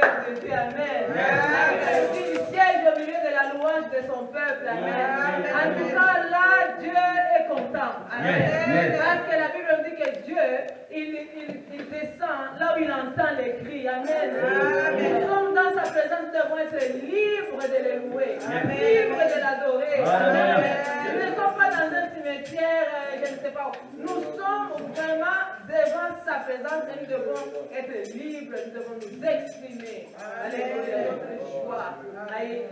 cœur de Dieu. Amen. Il siège au milieu de la louange de son peuple. Amen. En tout cas, là, Dieu est content. Amen. Parce que la Bible dit que Dieu, il descend là où il entend les cris. Amen. Nous sommes dans sa présence, nous devons être libres de le louer, libres de l'adorer. Nous ne sommes pas dans un cimetière, je ne sais pas où. Nous sommes vraiment devant sa présence et nous devons être libres, nous devons nous exprimer. Alléluia, notre joie.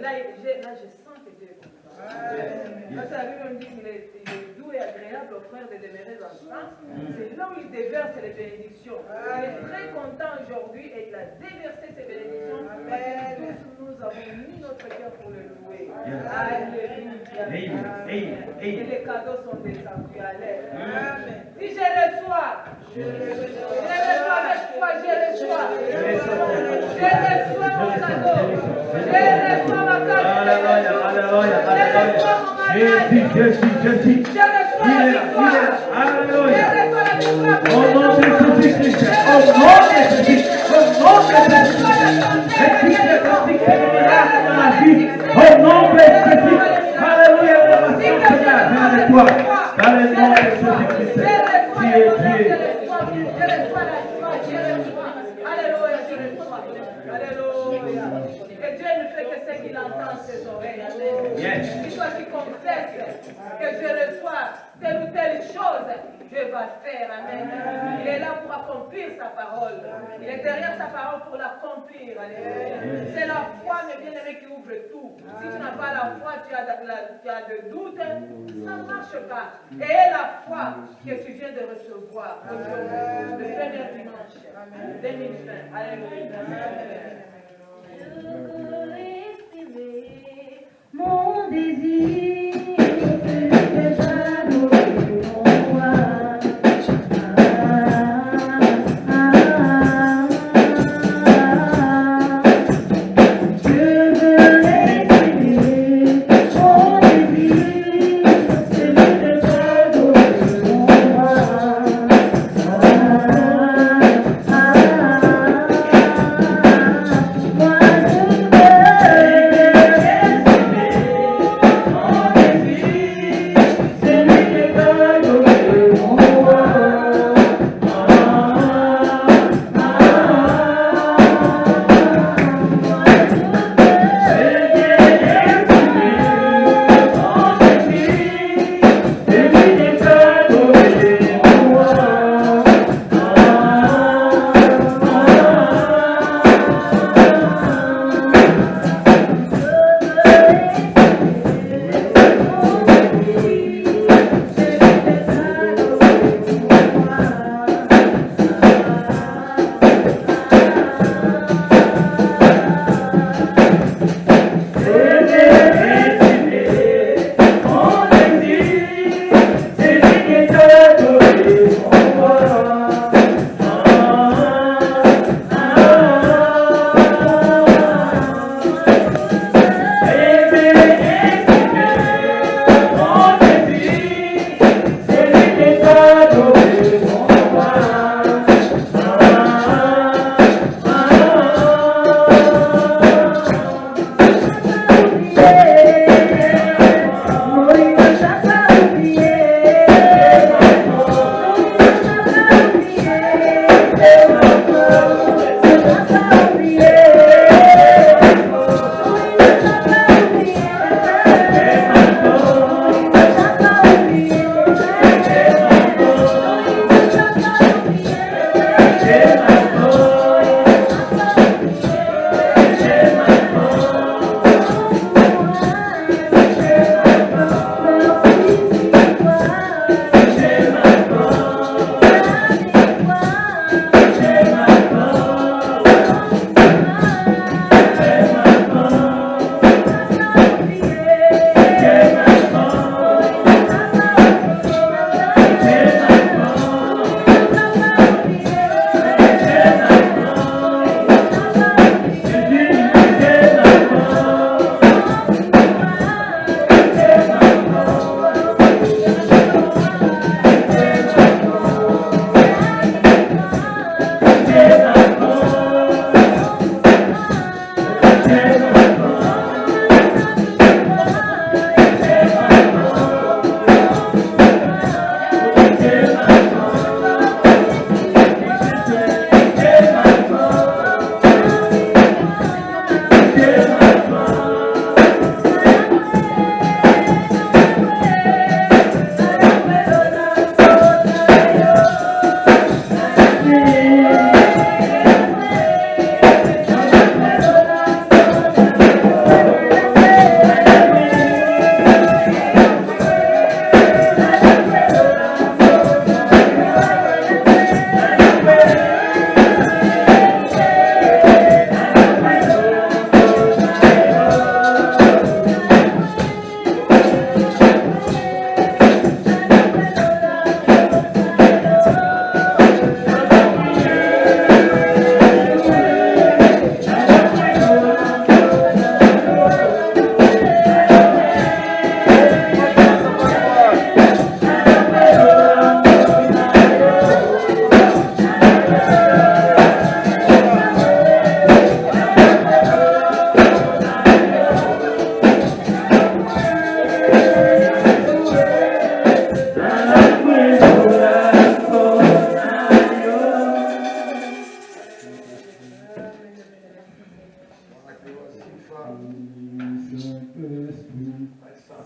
Là, je sens que Dieu est content. Parce que la Bible me dit qu'il est doux et agréable aux frères de demeurer ensemble. C'est là où il déverse les bénédictions. Il est très content aujourd'hui et il a déversé ses bénédictions parce que tous nous avons mis notre cœur pour le louer. Alléluia. Et les cadeaux sont descendus à l'air. Si je reçois, je reçois avec foi, je reçois. Je reçois mon cadeau. Je reçois ma carte. Et Dieu ne fait que ce qu'il entend ses oreilles. Amen. Toi qui confesse que je reçois telle ou telle chose, Dieu va faire. Amen. Il est là pour accomplir sa parole. Il est derrière sa parole pour l'accomplir. C'est la foi, mes bien-aimés, qui ouvre tout. Si tu n'as pas la foi, tu as des doutes, ça ne marche pas. Et la foi que tu viens de recevoir aujourd'hui, le premier dimanche 2020. Alléluia. Mon désir, c'est d'adorer ton roi. Je veux l'exprimer. Mon désir, c'est d'adorer ton roi. Je veux l'exprimer.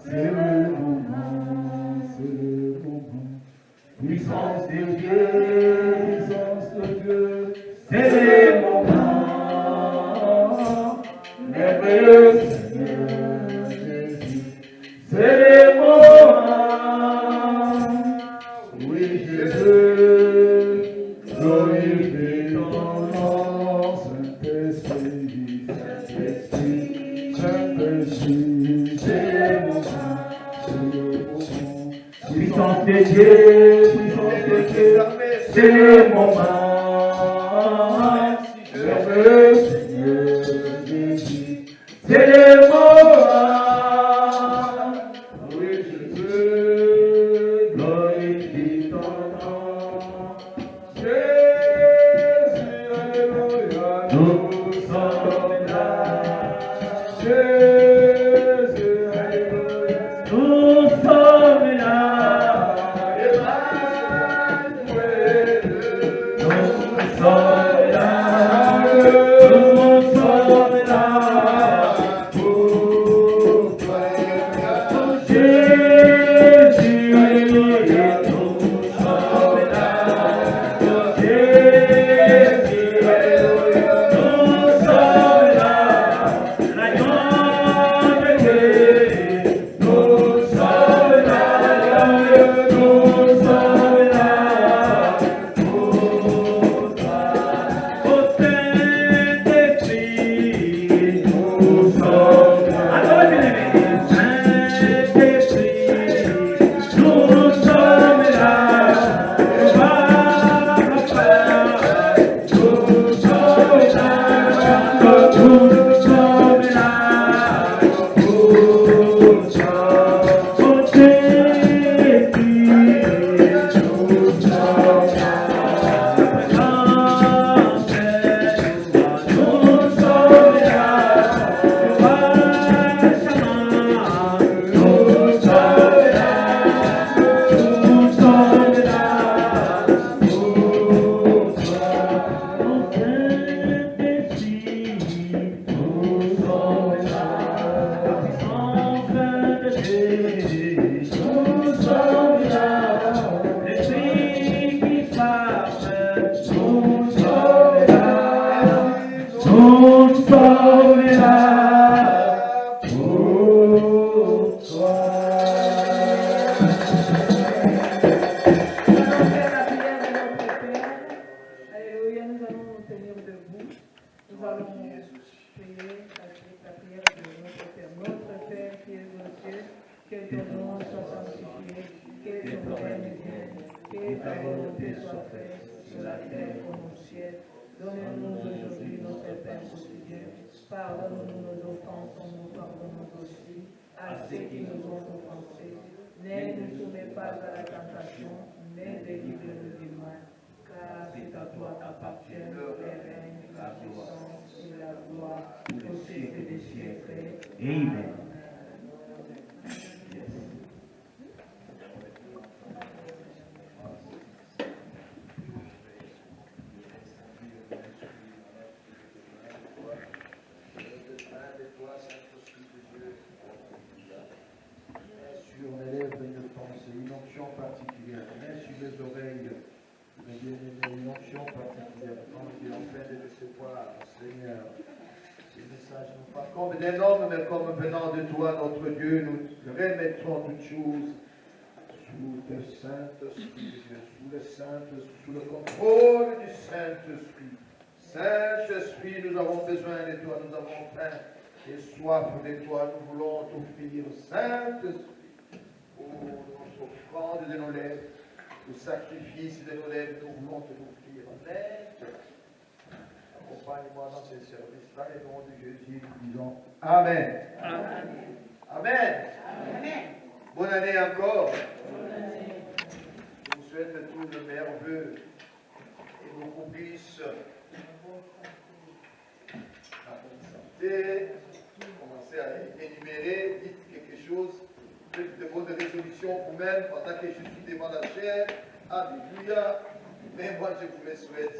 C'est le moment, c'est le moment. Puissance de Dieu, c'est le moment. Merveilleux Seigneur Jésus, c'est le moment. Oui, Jésus, glorifie ton nom, Saint-Esprit, Saint-Esprit, Saint-Esprit, c'est le moment, c'est le moment. Puissance de Dieu, c'est le moment. Merveilleux Seigneur Jésus, c'est le moment. Oui, Jésus, glorifie ton nom. Jésus, alléluia, nous sommes là. Jésus, alléluia, nous sommes là. Pardonne-nous nos offenses, comme nous pardonnons aussi à ceux qui nous ont offensés. Ne nous soumets pas à la tentation, mais délivre-nous du mal. Car c'est à toi qu'appartiennent le règne, la puissance et la gloire au siècle des siècles. Amen. Sur mes lèvres une pensée, une onction particulière, mais sur les oreilles, mes bien-aimés, une onction particulière, quand tu es en train de recevoir, Seigneur, ce message, non pas comme des hommes, mais comme venant de toi, notre Dieu, nous remettons toutes choses sous le Saint-Esprit de Dieu, sous le contrôle du Saint-Esprit. Saint-Esprit, nous avons besoin de toi, nous avons faim et soif de toi, nous voulons t'offrir, Saint-Esprit, notre offrande de nos lèvres, le sacrifice de nos lèvres, nous voulons te l'offrir. Amen. Accompagne-moi dans ces services-là, et au nom de Jésus, nous disons Amen. Amen. Amen. Amen. Bonne année encore. Bonne année. Je vous souhaite tout le meilleur vœu et beaucoup plus la bonne santé. Commencez à énumérer, dites quelque chose. De votre résolution vous-même pendant que je suis devant la chair. Alléluia. Mais moi, je vous le souhaite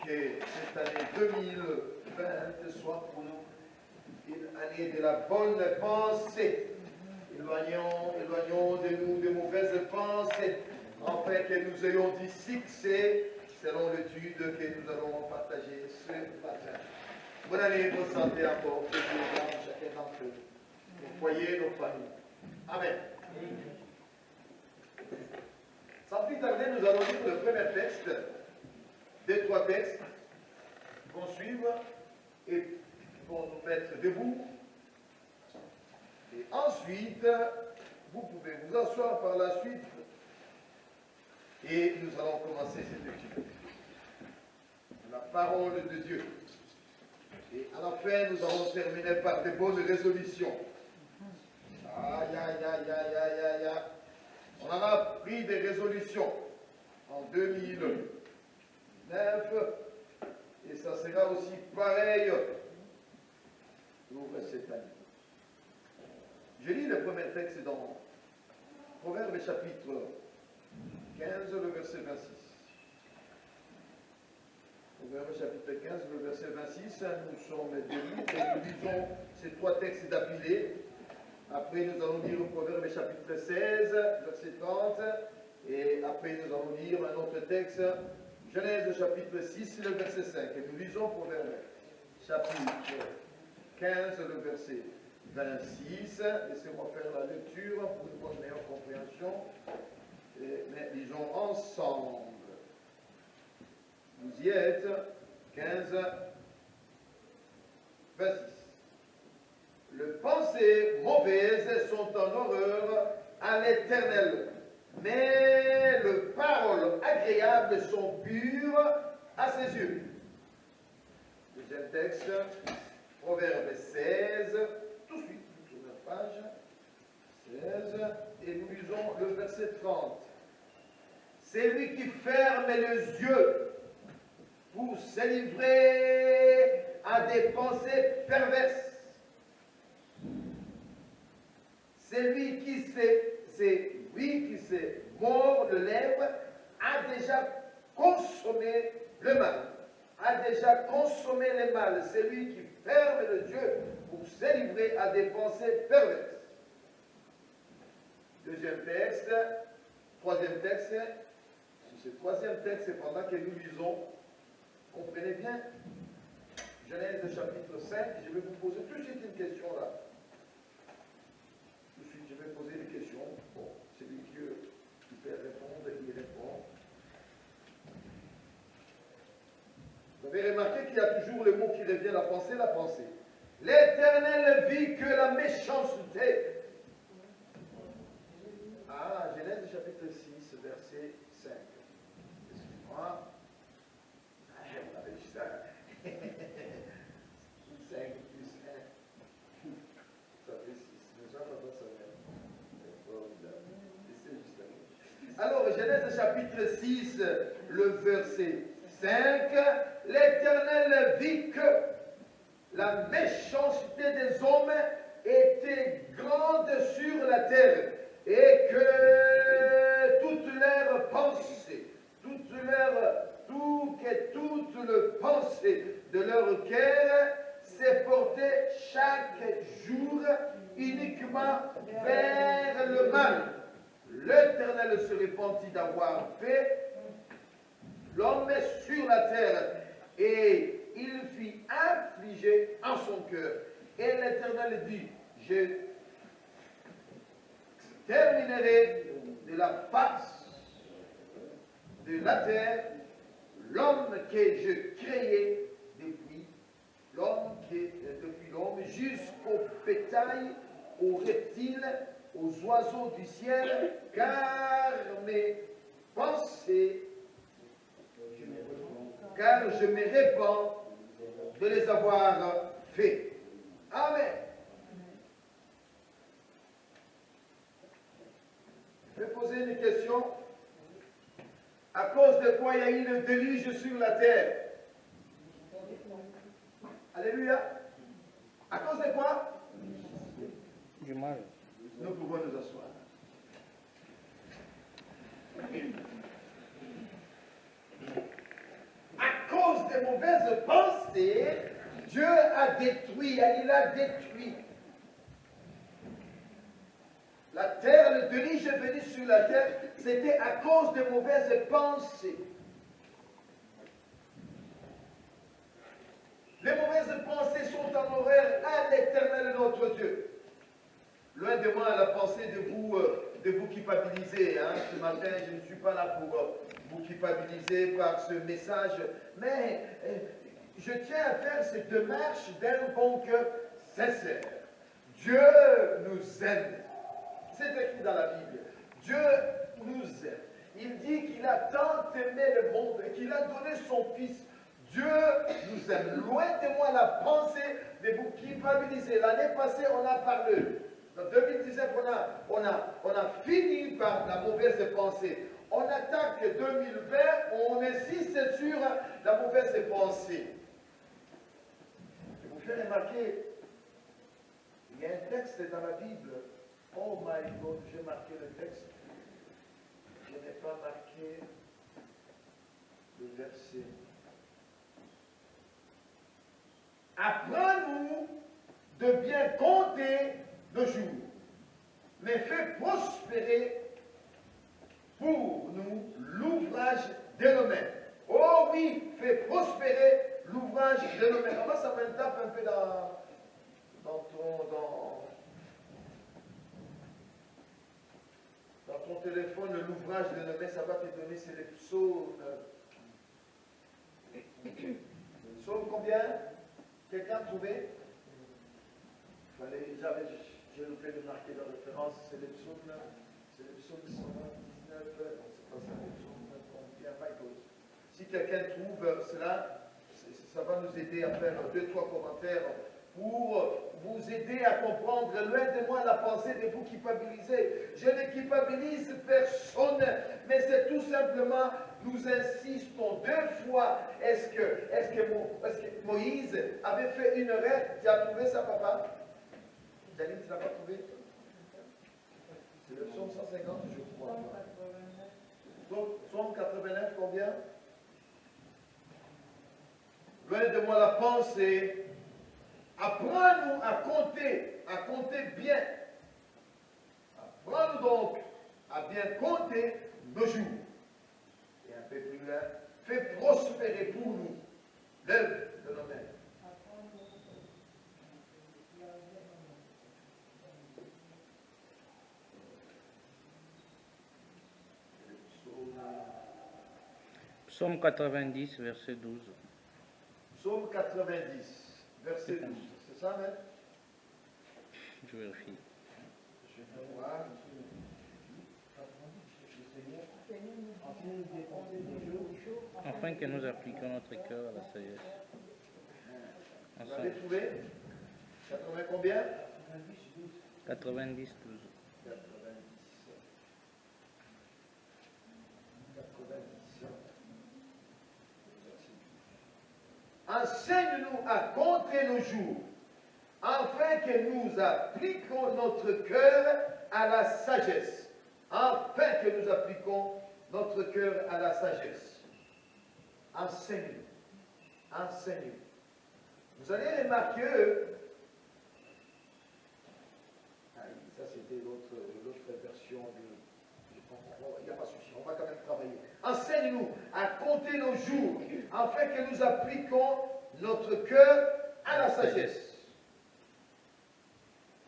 que cette année 2020 soit pour nous une et de la bonne pensée. Éloignons de nous de mauvaises pensées, afin que nous ayons du succès selon l'étude que nous allons partager ce matin. Bonne année, bonne santé encore, que Dieu garde chacun d'entre eux, nos foyers, nos familles. Amen. Sans plus tarder, nous allons lire le premier texte, des trois textes qui vont suivre et qui vont nous mettre debout. Et ensuite, vous pouvez vous asseoir par la suite et nous allons commencer cette étude. La parole de Dieu. Et à la fin, nous allons terminer par de bonnes résolutions. Aïe, aïe, aïe, aïe, aïe, aïe, aïe. On aura pris des résolutions en 2009 et ça sera aussi pareil pour cette année. Je lis le premier texte dans Proverbes chapitre 15, le verset 26. Proverbes chapitre 15, le verset 26, nous sommes debout et nous lisons ces trois textes d'affilée. Après, nous allons lire Proverbes chapitre 16, verset 30, et après, nous allons lire un autre texte, Genèse chapitre 6, le verset 5. Et nous lisons Proverbes chapitre 15, le verset 26. Laissez-moi faire la lecture pour une bonne meilleure compréhension. Mais lisons ensemble. Vous y êtes, 15, 26. Les pensées mauvaises sont en horreur à l'Éternel, mais les paroles agréables sont pures à ses yeux. Deuxième texte, Proverbe 16, tout de suite, sur la page 16, et nous lisons le verset 30. C'est lui qui ferme les yeux pour se livrer à des pensées perverses. C'est lui qui s'est mord le lèvre, a déjà consommé le mal. A déjà consommé le mal. C'est lui qui ferme les yeux pour se livrer à des pensées perverses. Deuxième texte, troisième texte. Sur ce troisième texte, pendant que nous lisons, comprenez bien, Genèse chapitre 5, je vais vous poser tout de suite une question là. Tout de suite, je vais poser des questions. Bon, celui qui peut répondre, il répond. Vous avez remarqué qu'il y a toujours le mot qui revient, la pensée, la pensée. L'Éternel vit que la méchanceté. Ah, Genèse chapitre 6, verset 5. Excusez-moi. Ah, on avait dit ça. 5 plus 1. Ça fait 6. Mais ça va pas savoir. C'est juste. Alors, Genèse chapitre 6, le verset 5. L'Éternel vit que la méchanceté des hommes était grande sur la terre et que toutes leurs pensées, toutes les pensées de leur cœur s'est portée chaque jour uniquement vers le mal. L'Éternel se répandit d'avoir fait l'homme sur la terre et il fit affliger en son cœur. Et l'Éternel dit, je terminerai de la face de la terre l'homme que je créai depuis l'homme jusqu'au bétail, aux reptiles, aux oiseaux du ciel, car je me répands de les avoir faits. Amen. Je vais poser une question. À cause de quoi il y a eu le déluge sur la terre? Alléluia. À cause de quoi? Du mal. Nous pouvons nous asseoir. À cause des mauvaises pensées, Dieu a détruit, il a détruit La terre, le déluge est venu sur la terre, c'était à cause de mauvaises pensées. Les mauvaises pensées sont en horreur à l'Éternel notre Dieu. Loin de moi la pensée de vous culpabiliser. Hein. Ce matin, je ne suis pas là pour vous culpabiliser par ce message, mais je tiens à faire cette démarche d'un bon cœur sincère. Dieu nous aime. C'est écrit dans la Bible. Dieu nous aime. Il dit qu'il a tant aimé le monde et qu'il a donné son Fils. Dieu nous aime. Loin de moi la pensée de vous culpabiliser. L'année passée, on a parlé. En 2019, on a fini par la mauvaise pensée. On attaque 2020, on insiste sur la mauvaise pensée. Je vous fais remarquer, il y a un texte dans la Bible. Oh my God, j'ai marqué le texte. Je n'ai pas marqué le verset. Apprends-nous de bien compter le jour, mais fais prospérer pour nous l'ouvrage de nos mains. Oh oui, fais prospérer l'ouvrage de nos mains. Comment ça me tape un peu dans ton téléphone, l'ouvrage de nos mains, ça va te donner, c'est les psaumes. Psaume combien? Quelqu'un a trouvé? J'ai fait de marquer la référence, c'est le psaume 119, c'est pas ça, le psaume combien? Si quelqu'un trouve cela, ça va nous aider à faire 2-3 commentaires pour vous aider à comprendre. Loin de moi la pensée de vous culpabiliser. Je ne culpabilise personne, mais c'est tout simplement, nous insistons 2 fois. Est-ce que Moïse avait fait une erreur? Tu as trouvé ça, papa? Janine, tu ne l'as pas trouvé? C'est le psaume 150, je crois. Psaume 89, combien? Loin de moi la pensée. Apprends-nous à compter bien. Apprends-nous donc à bien compter nos jours. Et un peu plus loin, fais prospérer pour nous l'œuvre de nos mains. Psaume 90, verset 12. Psaume 90, verset 12. C'est ça, même? Je vérifie. Je vais voir. Afin que nous appliquions notre cœur à la sagesse. Vous l'avez trouvé? 80 combien? 90, 12. 90. Enseigne-nous à compter nos jours, afin que nous appliquions notre cœur à la sagesse. Afin que nous appliquions notre cœur à la sagesse. Enseigne-nous. Enseigne-nous. Vous allez remarquer, ça c'était l'autre version il n'y a pas de souci, on va quand même travailler. Enseigne-nous à compter nos jours, afin que nous appliquions notre cœur à la sagesse.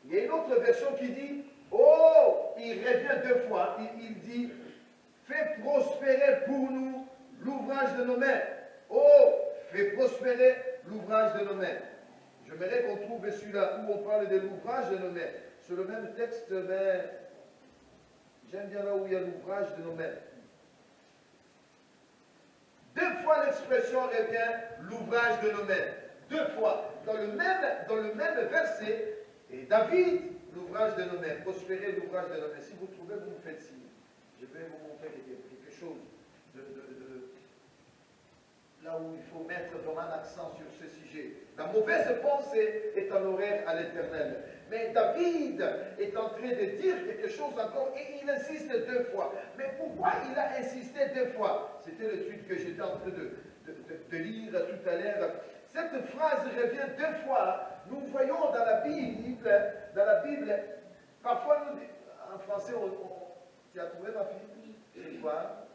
Il y a une autre version qui dit, oh, il revient 2 fois, il dit, fais prospérer pour nous l'ouvrage de nos mains. Oh, fais prospérer l'ouvrage de nos mains. J'aimerais qu'on trouve celui-là où on parle de l'ouvrage de nos mains. Sur le même texte, mais j'aime bien là où il y a l'ouvrage de nos mains. 2 fois l'expression revient, l'ouvrage de nos mains. 2 fois. Dans le même verset, et David, l'ouvrage de nos mains. Prospérer l'ouvrage de nos mains. Si vous trouvez, vous me faites signe. Je vais vous montrer quelque chose là où il faut mettre vraiment l'accent sur ce sujet. La mauvaise pensée est en horreur à l'Éternel. Mais David est en train de dire quelque chose encore et il insiste 2 fois. Mais pourquoi il a insisté 2 fois? C'était le truc que j'étais en train de lire tout à l'heure. Cette phrase revient 2 fois. Nous voyons dans la Bible parfois Tu as trouvé ma fille? C'est quoi?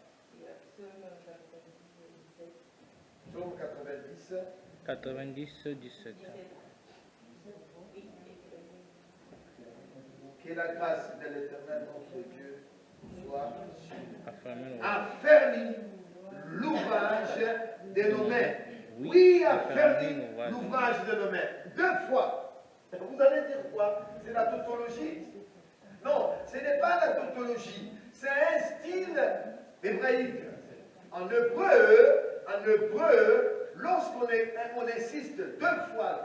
Psaume 90. 90, 17. Que la grâce de l'Éternel notre Dieu soit sur nous. Affermis Affermis l'ouvrage de nos mains. Oui, Oui, affermis affermis l'ouvrage de nos mains. 2 fois. Vous allez dire quoi? C'est la tautologie? Non, ce n'est pas la tautologie. C'est un style hébraïque. En hébreu, lorsqu'on on insiste 2 fois,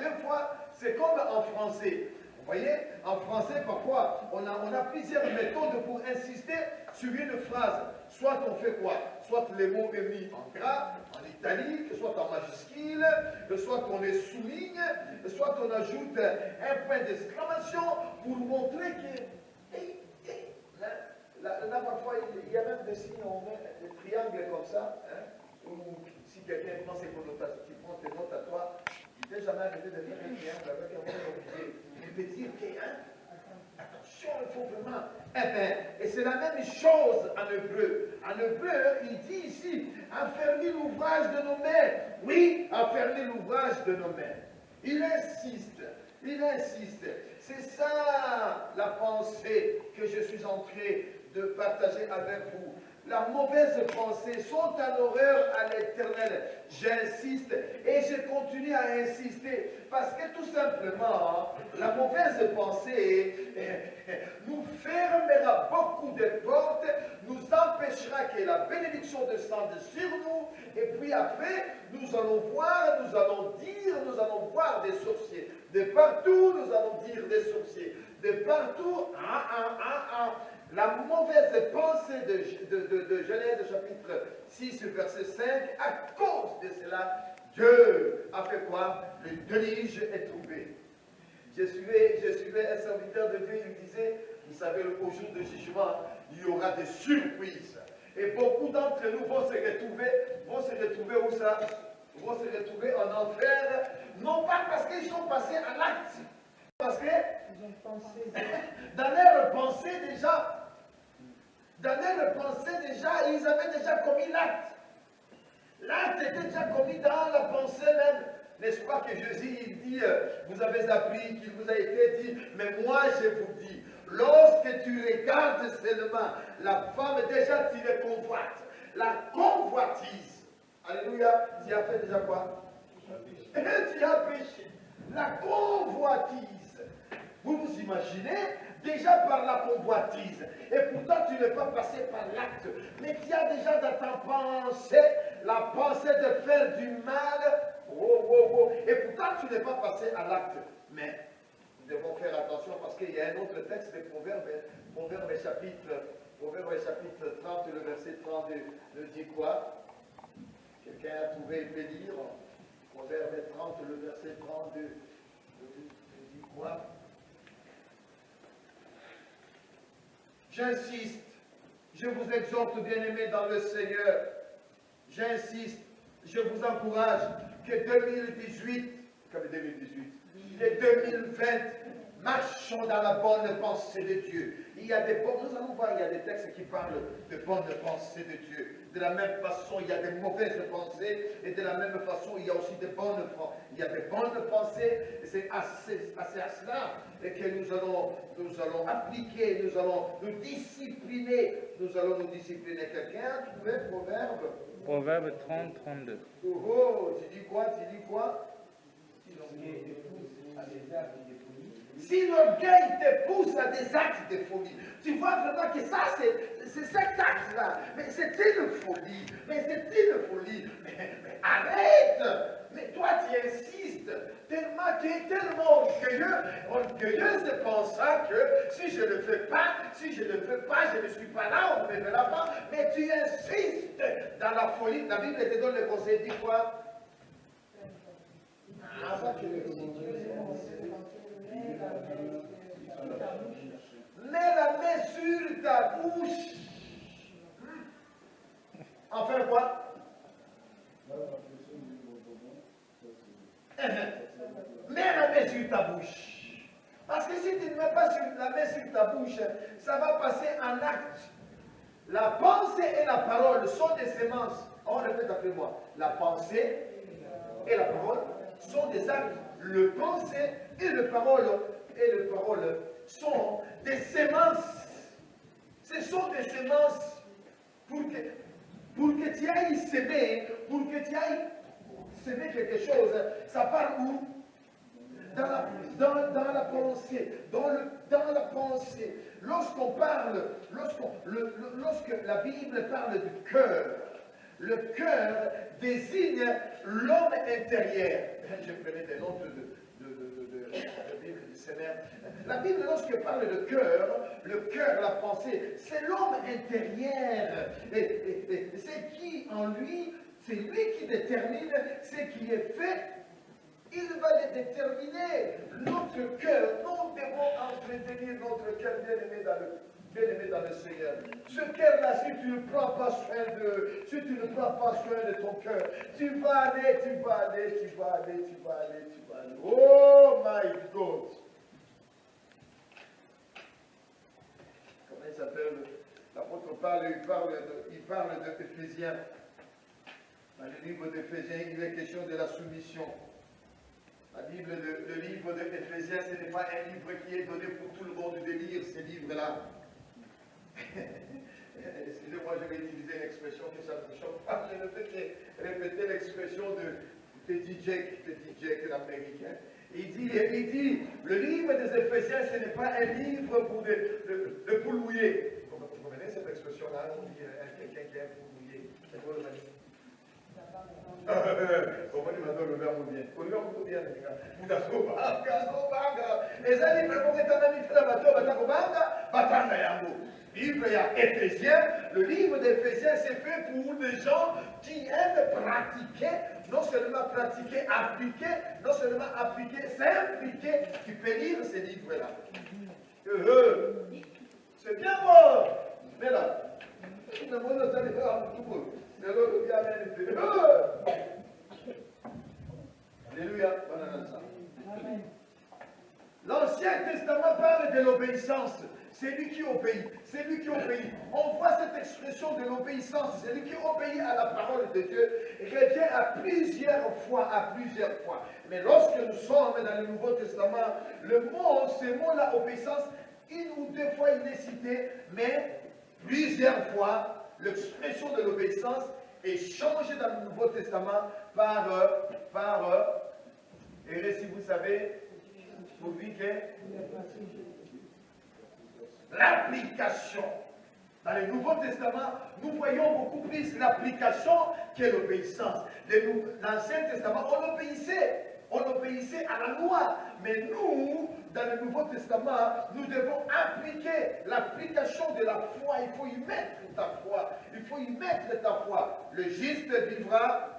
c'est comme en français. Vous voyez, en français, parfois, on a plusieurs méthodes pour insister sur une phrase. Soit on fait quoi? Soit les mots est mis en gras, en italique, soit en majuscule, soit on les souligne, soit on ajoute un point d'exclamation pour montrer que... Là, parfois, il y a même des signes, on met des triangles comme ça, hein, ou si quelqu'un prend ses connotations, tu prends tes notes à toi, il ne t'est jamais arrêté de faire un triangle avec un mot obligé. Il peut dire que, hein, attention, il faut vraiment. Eh bien, et c'est la même chose en hébreu. En hébreu, il dit ici, affermis l'ouvrage de nos mains. Oui, affermis l'ouvrage de nos mains. Il insiste. C'est ça la pensée que je suis en train de partager avec vous. La mauvaise pensée sont un horreur à l'Éternel. J'insiste et je continue à insister parce que tout simplement, la mauvaise pensée nous fermera beaucoup de portes, nous empêchera que la bénédiction descende sur nous et puis après, nous allons voir, nous allons dire, nous allons voir des sorciers. De partout, nous allons dire des sorciers. De partout, La mauvaise pensée de Genèse chapitre 6, verset 5, à cause de cela, Dieu a fait quoi? Le déluge est trouvé. Je suivais un serviteur de Dieu, il disait, vous savez, au jour de jugement, il y aura des surprises. Et beaucoup d'entre nous vont se retrouver où ça? Vont se retrouver en enfer, non pas parce qu'ils sont passés à l'acte, parce que dans leur pensée déjà, ils avaient déjà commis l'acte. L'acte était déjà commis dans la pensée même. N'est-ce pas que Jésus il dit, vous avez appris qu'il vous a été dit, mais moi je vous dis, lorsque tu regardes seulement la femme, déjà tu les convoites. La convoitise. Alléluia, tu as fait déjà quoi? Tu as péché. La convoitise. Vous vous imaginez, déjà par la convoitise, et pourtant tu n'es pas passé par l'acte, mais tu as déjà dans ta pensée, la pensée de faire du mal, et pourtant tu n'es pas passé à l'acte. Mais nous devons faire attention parce qu'il y a un autre texte de Proverbes chapitre 30, le verset 32, nous dit quoi? Quelqu'un a trouvé, il peut lire, Proverbes 30, le verset 32, nous dit quoi? J'insiste, je vous exhorte, bien-aimés dans le Seigneur, j'insiste, je vous encourage que 2018, comme 2018, et 2020, marchons dans la bonne pensée de Dieu. Nous allons voir, il y a des textes qui parlent de bonne pensée de Dieu. De la même façon, il y a des mauvaises pensées, et de la même façon, il y a aussi des bonnes pensées. Il y a des bonnes pensées, et c'est à cela que nous allons appliquer, nous allons nous discipliner. Nous allons nous discipliner. Quelqu'un a trouvé Proverbe? Proverbe 30, 32. Oh, tu dis quoi? Si l'orgueil te pousse à des actes de folie, tu vois vraiment que ça, c'est cet acte-là. Mais c'est une folie. Mais arrête. Mais toi, tu insistes. Tu es tellement orgueilleuse pensant que si je ne le fais pas, je ne suis pas là, on ne me verra pas. Mais tu insistes dans la folie. La Bible te donne le conseil, dis quoi? Mets la main sur ta bouche. Enfin quoi? Mets la main sur ta bouche. Parce que si tu ne mets pas la main sur ta bouche, ça va passer en acte. La pensée et la parole sont des semences. On répète après moi. La pensée et la parole sont des actes. Le pensée et le parole sont des semences. Ce sont des semences pour que tu ailles s'aimer, pour que tu ailles s'aimer quelque chose. Ça part où? Dans la pensée, dans la pensée. Lorsqu'on parle, lorsque la Bible parle du cœur, le cœur désigne l'homme intérieur. Je prenais des notes de la Bible du Seigneur. La Bible, lorsqu'elle parle de cœur, le cœur, la pensée, c'est l'homme intérieur. Et c'est qui en lui, c'est lui qui détermine ce qui est fait. Il va les déterminer. Notre cœur, nous devons entretenir notre cœur bien-aimé dans le Seigneur. Ce cœur-là, si tu ne prends pas soin de ton cœur, tu vas aller. Oh my God! Comment il s'appelle? L'apôtre il parle de Éphésiens. Dans le livre d'Éphésiens, il est question de la soumission. La Bible, le livre d'Éphésiens, ce n'est pas un livre qui est donné pour tout le monde de lire, ces livres-là. Excusez-moi, je vais utiliser une expression que ça ne me choque pas. Je ne fais que répéter l'expression de Teddy Jack, l'américain. Il dit, le livre des Éphésiens, ce n'est pas un livre pour de poulouiller. Vous comprenez cette expression-là? On dit quelqu'un qui aime poulouiller. C'est quoi le mari? Comment il m'a donné le verbe bien? Le verbe bien, les gars. Et ça dit, pour que tu as mis la bateau, batanga yango. Livre, il y a Éphésiens. Le livre d'Éphésiens, c'est fait pour des gens qui aiment pratiquer, non seulement pratiquer, appliquer, non seulement appliquer, s'impliquer. Tu peux lire ces livres-là. C'est bien bon. Mais là, le monde nous allait faire un tout. Alléluia. L'Ancien Testament parle de l'obéissance. C'est lui qui obéit. C'est lui qui obéit. On voit cette expression de l'obéissance. C'est lui qui obéit à la parole de Dieu. Et revient à plusieurs fois. Mais lorsque nous sommes dans le Nouveau Testament, ce mot-là, obéissance, une ou deux fois il est cité, mais plusieurs fois, l'expression de l'obéissance est changée dans le Nouveau Testament et si vous savez, pour dire que l'application. Dans le Nouveau Testament, nous voyons beaucoup plus l'application que l'obéissance. L'Ancien Testament, on obéissait à la loi. Mais nous, dans le Nouveau Testament, nous devons appliquer l'application de la foi. Il faut y mettre ta foi. Il faut y mettre ta foi. Le juste vivra.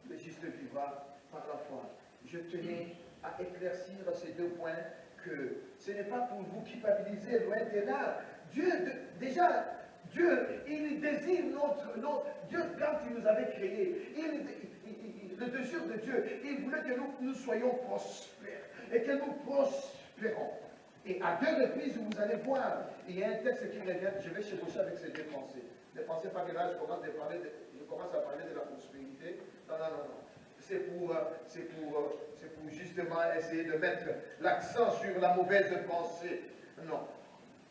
Le juste vivra par la foi. Je tenais à éclaircir ces deux points que ce n'est pas pour vous culpabiliser, loin de là. Dieu, il désire Dieu, quand il nous avait créés, le désir de Dieu, il voulait que nous soyons prospères et que nous prospérons. Et à deux reprises, vous allez voir, il y a un texte qui revient, je vais chevaucher avec ces deux pensées. Des pensées, pas que là, je commence à parler de la prospérité. Non. C'est pour justement essayer de mettre l'accent sur la mauvaise pensée. Non.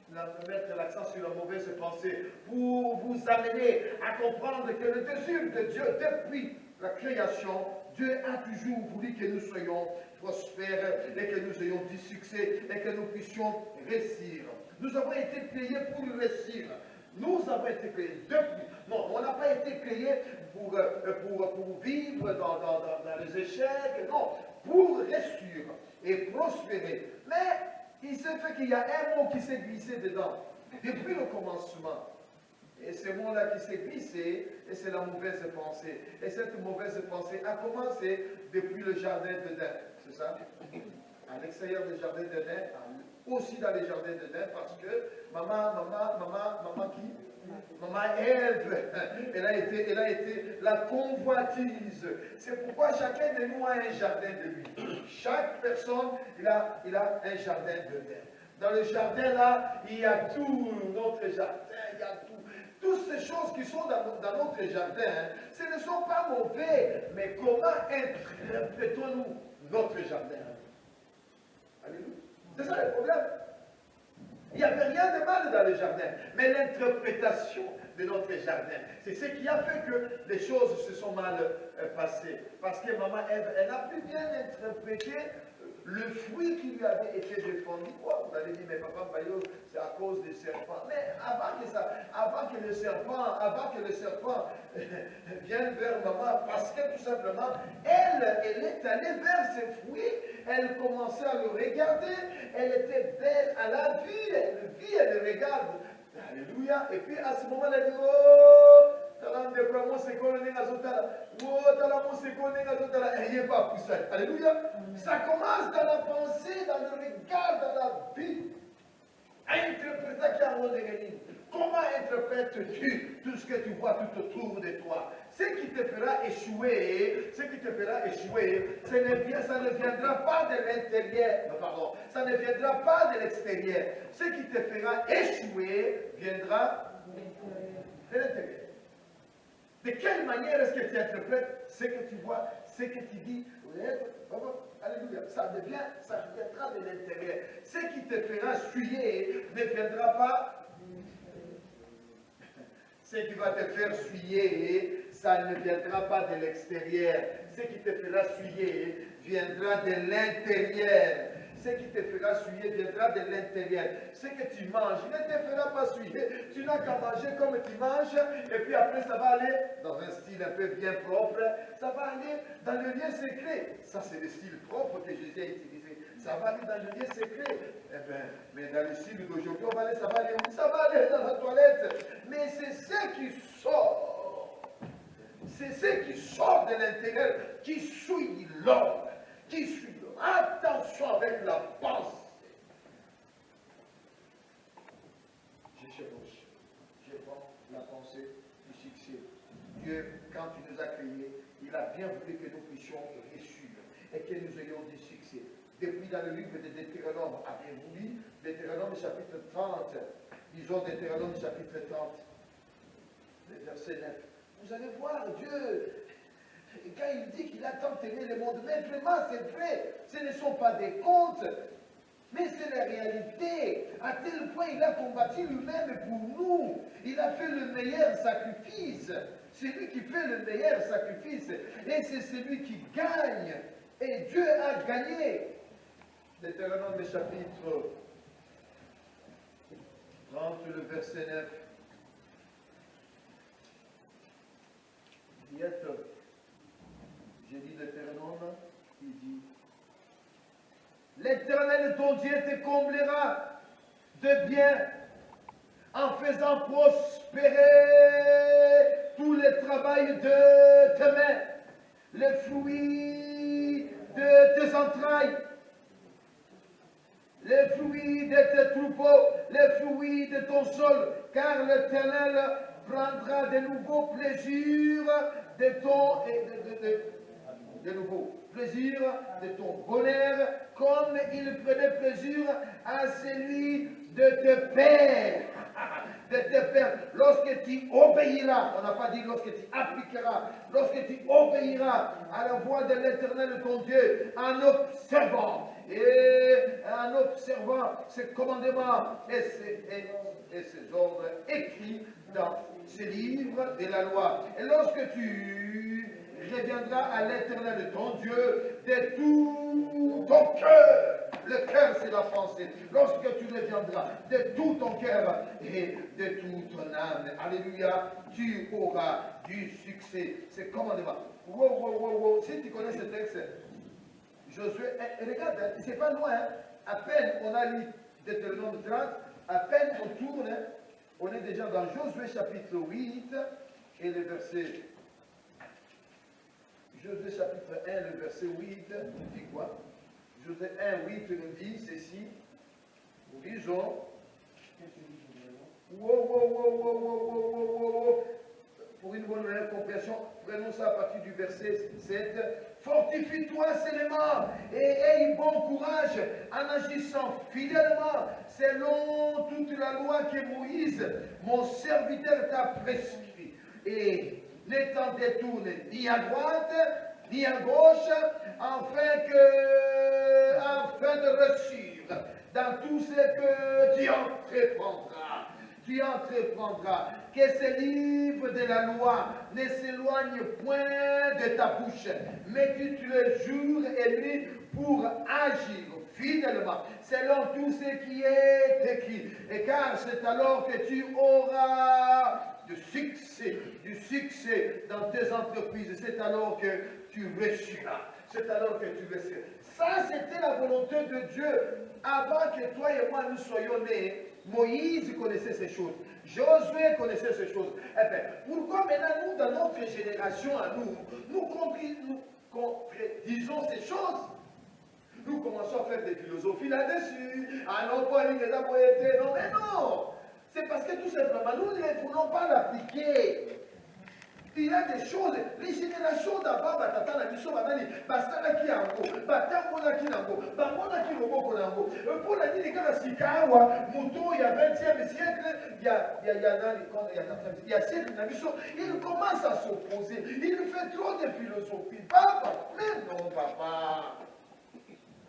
Mettre l'accent sur la mauvaise pensée pour vous amener à comprendre que le désir de Dieu, depuis la création, Dieu a toujours voulu que nous soyons prospères et que nous ayons du succès et que nous puissions réussir. Nous avons été créés pour réussir. Nous avons été créés depuis. Non, on n'a pas été créés pour vivre dans les échecs. Non, pour réussir et prospérer. Mais il s'est fait qu'il y a un mot qui s'est glissé dedans. Depuis le commencement. Et ce mot-là qui s'est glissé, et c'est la mauvaise pensée. Et cette mauvaise pensée a commencé depuis le jardin d'Éden. C'est ça? À l'extérieur du jardin d'Éden, aussi dans les jardins d'Éden, parce que maman qui? Maman Ève, elle a été la convoitise. C'est pourquoi chacun de nous a un jardin de lui. Chaque personne, il a un jardin d'Éden. Dans le jardin, là, il y a tout notre jardin, il y a tout. Toutes ces choses qui sont dans notre jardin, hein, ce ne sont pas mauvais, mais comment interprétons-nous notre jardin? Alléluia. C'est ça le problème. Il n'y avait rien de mal dans le jardin, mais l'interprétation de notre jardin, c'est ce qui a fait que les choses se sont mal passées. Parce que maman Ève, elle n'a plus bien interprété le fruit qui lui avait été défendu. Oh, vous allez dire, mais papa Bayo, c'est à cause des serpents. Mais avant que le serpent vienne vers maman, parce que tout simplement, elle est allée vers ses fruits, elle commençait à le regarder, elle était belle à la vue, elle vit, elle le regarde. Alléluia. Et puis à ce moment-là, elle dit, oh, alléluia. Ça commence dans la pensée, dans le regard, dans la vie. Comment interprètes-tu tout ce que tu vois tout autour de toi? Ce qui te fera échouer, ça ne viendra pas de l'intérieur, pardon, ça ne viendra pas de l'extérieur. Ce qui te fera échouer viendra de l'intérieur. De quelle manière est-ce que tu interprètes ce que tu vois, ce que tu dis? Alléluia. Ça viendra de l'intérieur. Ce qui te fera suyer ne viendra pas. Ce qui va te faire suyer, ça ne viendra pas de l'extérieur. Ce qui te fera suyer viendra de l'intérieur. Ce qui te fera suyer viendra de l'intérieur. Ce que tu manges ne te fera pas suyer. Tu n'as qu'à manger comme tu manges, et puis après ça va aller dans un style un peu bien propre. Ça va aller dans le lieu secret. Ça, c'est le style propre que Jésus a utilisé. Ça va aller dans le lieu secret. Eh bien, mais dans le style d'aujourd'hui, ça va aller où? Ça va aller dans la toilette. Mais c'est ce qui sort. C'est ce qui sort de l'intérieur qui souille l'homme. Qui souille. Attention avec la pensée. Je prends la pensée du succès. Dieu, quand il nous a créés, il a bien voulu que nous puissions réussir et que nous ayons du succès. Depuis dans le livre de Deutéronome, avez-vous lu Deutéronome chapitre 30? Disons Deutéronome chapitre 30, le verset 9. Vous allez voir Dieu. Et quand il dit qu'il a tant aimé le monde, mais vraiment c'est vrai, ce ne sont pas des contes, mais c'est la réalité. À tel point il a combattu lui-même pour nous. Il a fait le meilleur sacrifice. C'est lui qui fait le meilleur sacrifice. Et c'est celui qui gagne. Et Dieu a gagné. Deutéronome chapitre 30, le verset 9. J'ai dit Deutéronome, il dit, l'Éternel ton Dieu te comblera de bien en faisant prospérer tout le travail de tes mains, le fruit de tes entrailles, le fruit de tes troupeaux, le fruit de ton sol, car l'Éternel prendra de nouveaux plaisirs de ton plaisir de ton bonheur, comme il prenait plaisir à celui de tes pères. De tes pères. Lorsque tu obéiras, on n'a pas dit lorsque tu appliqueras, lorsque tu obéiras à la voix de l'Éternel ton Dieu, en observant ses commandements et ses ordres écrits dans ce livre de la loi. Et lorsque tu reviendras à l'Éternel ton Dieu de tout ton cœur. Le cœur, c'est la pensée. Lorsque tu reviendras de tout ton cœur et de toute ton âme, alléluia, tu auras du succès. C'est commandement. Wow. Si tu connais ce texte, Josué, regarde, c'est pas loin. Hein. À peine on a lu Deutéronome 30, à peine on tourne, on est déjà dans Josué chapitre 8 et le verset. Josué chapitre 1, le verset 8, dit quoi? Josué 1, 8 nous dit ceci. Nous lisons. pour une bonne compréhension, prenons ça à partir du verset 7. Fortifie-toi seulement et aie bon courage en agissant fidèlement selon toute la loi que Moïse, mon serviteur, t'a prescrit. Et ne t'en détourne ni à droite ni à gauche, afin de réussir dans tout ce que tu entreprendras. Tu entreprendras. Que ce livre de la loi ne s'éloigne point de ta bouche, mais tu te le jures et nuit pour agir fidèlement selon tout ce qui est écrit. Et car c'est alors que tu auras du succès dans tes entreprises. C'est alors que tu réussiras. C'est alors que tu réussiras. Ça, c'était la volonté de Dieu. Avant que toi et moi nous soyons nés, Moïse connaissait ces choses. Josué connaissait ces choses. Eh bien, pourquoi maintenant nous, dans notre génération à nous concrétisons ces choses? Nous commençons à faire des philosophies là-dessus. Ah non, pas les été. Non, mais non. C'est parce que tout simplement, nous ne voulons pas l'appliquer. Il y a des choses, les générations d'avant, batata la mission banani, basala ki yango, batambola ki nango, bamona ki loboko nango. Pour la dire que la sikawa, muto, il y a 20e siècle, il y a siècle la mission, il commence à s'opposer. Il fait trop de philosophie. Papa, mais non, papa.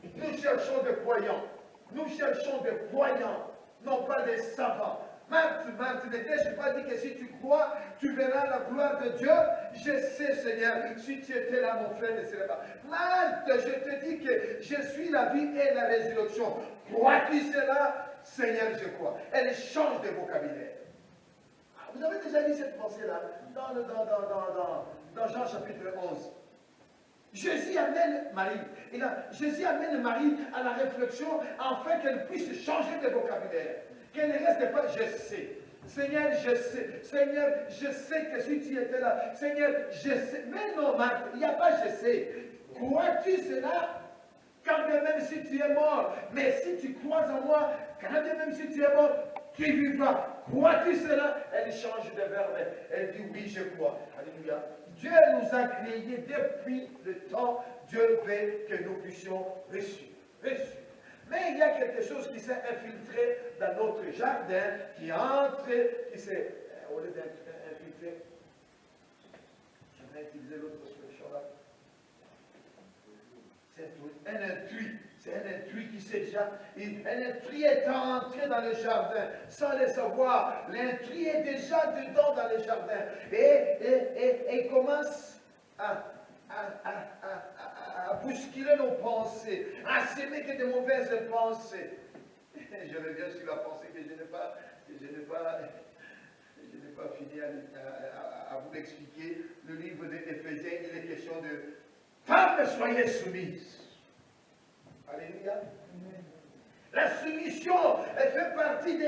Nous cherchons des croyants. Nous cherchons des croyants, non pas des savants. Marthe, ne t'ai-je pas dit que si tu crois, tu verras la gloire de Dieu? Je sais, Seigneur, si tu étais là, mon frère ne serait pas. Marthe, je te dis que je suis la vie et la résurrection. Crois-tu cela? Seigneur, je crois. Elle change de vocabulaire. Vous avez déjà lu cette pensée-là dans Jean chapitre 11. Jésus amène Marie. Et là, Jésus amène Marie à la réflexion afin qu'elle puisse changer de vocabulaire. Qu'elle ne reste pas, je sais. Seigneur, je sais. Seigneur, je sais que si tu étais là. Seigneur, je sais. Mais non, Marthe, il n'y a pas je sais. Crois-tu cela? Quand même si tu es mort. Mais si tu crois en moi, quand même si tu es mort, tu vivras. Crois-tu cela? Elle change de verbe. Elle dit oui, je crois. Alléluia. Dieu nous a créés depuis le temps. Dieu veut que nous puissions réussir. Mais il y a quelque chose qui s'est infiltré dans notre jardin, qui entre, qui s'est, au lieu d'être infiltré, j'aimerais utiliser l'autre expression là. C'est un intrus. C'est un intrus qui s'est déjà. Un intrus est entré dans le jardin sans le savoir. L'intrus est déjà dedans dans le jardin. Et il commence à bousculer nos pensées, à s'aimer que de mauvaises pensées. Je reviens sur la pensée que je n'ai pas fini à vous expliquer. Le livre d'Éphésiens, il est question de femmes, soyez soumises. Alléluia. La soumission, elle fait partie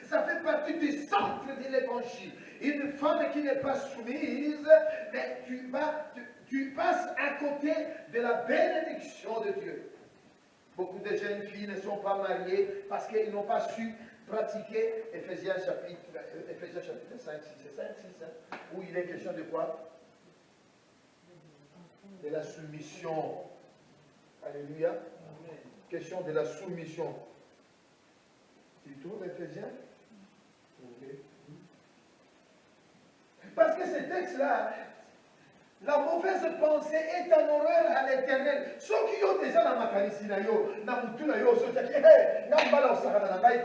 ça fait partie du centre de l'évangile. Une femme qui n'est pas soumise, mais tu passes à côté de la bénédiction de Dieu. Beaucoup de jeunes filles ne sont pas mariées parce qu'ils n'ont pas su pratiquer Éphésiens chapitre 5, c'est 5, où il est question de quoi? De la soumission. Alléluia. Question de la soumission. Tu trouves Éphésiens? Okay. Parce que ce texte-là, la mauvaise pensée est en horreur à l'éternel. Ceux qui ont déjà la macarisi, na mutu na yo, ceux qui ont mal au sarana na baïte.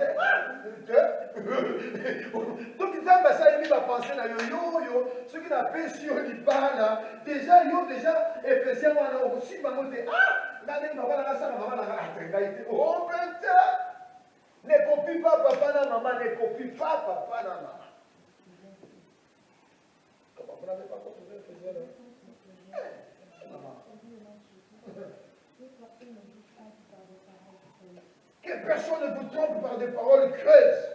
Donc ils ont ça, ils ont pensé na yo, ceux qui n'ont pas su au là, déjà ils ont déjà Éphésiens aussi, oh putain! Ne copie pas papa na maman, ne copie pas papa na maman. Comment vous n'avez pas compris Éphésiens là? Que personne ne vous trompe par des paroles creuses.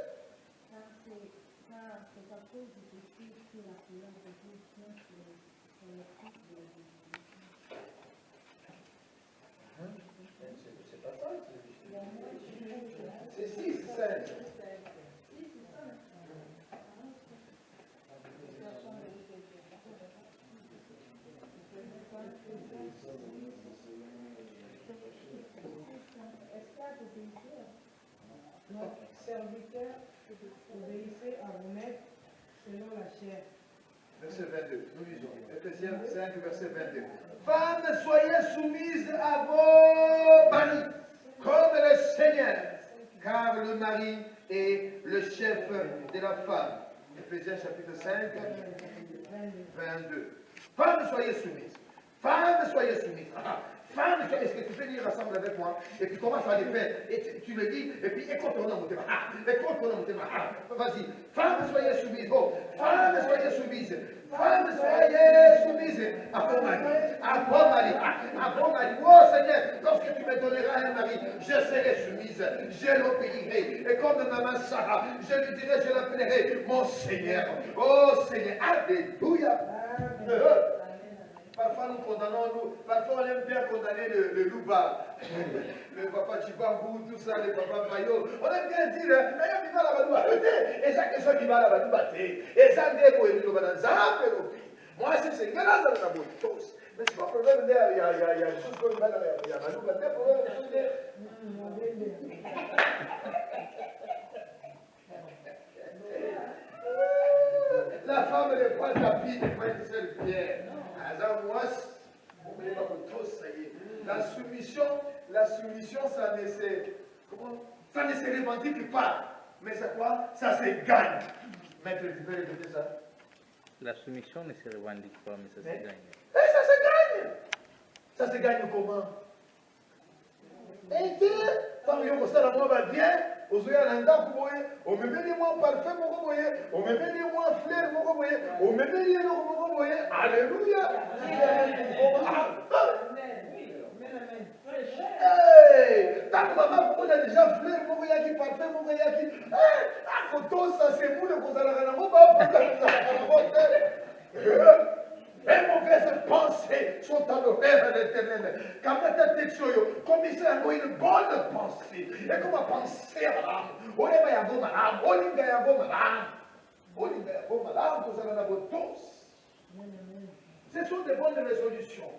C'est pas ça. C'est 6, 5. Esclaves, obéissez. Donc, serviteurs, obéissez à vos maîtres selon la chair. Verset 22, nous lisons. Ephésiens 5, verset 22. Femmes, soyez soumises à vos maris, comme le Seigneur, car le mari est le chef de la femme. Ephésiens chapitre 5, 22. Femmes, soyez soumises. Femmes, soyez soumises. Femmes, est-ce que tu peux lire ensemble avec moi? Et puis commence à les faire. Et tu le dis, et puis écoute ton nom, vas-y. Femmes, soyez soumises. Oh, femmes, soyez soumises. Femmes, soyez soumises à vos maris. À vos maris. À vos maris. Oh Seigneur, lorsque tu me donneras un mari, je serai soumise. Je l'obéirai. Et comme maman Sarah, je lui dirai, je l'appellerai mon Seigneur. Oh Seigneur. Alléluia. Parfois nous condamnons, parfois on aime bien condamner le louba, le papa Chibambou, tout ça, le papa Mayo. On aime bien dire, mais il va là-bas, et ça que ça qui va là-bas, et ça ne peut pas moi, c'est grâce à la tous. Mais c'est pas problème, il y a des choses comme ça, il y a des problèmes. La femme n'est pas tapis, n'est pas une seule pierre. La soumission, ça ne se revendique pas. Mais c'est quoi? Ça se gagne. Maître, tu peux répéter ça? La soumission ne se revendique pas, mais ça se gagne. Et ça se gagne. Ça se gagne comment? Et que, quand on ça, la va bien, on se dit, on me met des mots parfaits, on me met des mots fleurs, on me met des mots, alléluia. Ta maman, on a déjà fleur, qui parfait, à côté, ça c'est vous, le les mauvaises pensées sont à l'horaire de l'éternel. Quand tu as des choses, comme il s'est une bonne pensée, et comment penser à l'âme, on est à vos malades, on est à vos malades, on est à vos malades, vous allez en avoir tous. Ce sont des bonnes résolutions.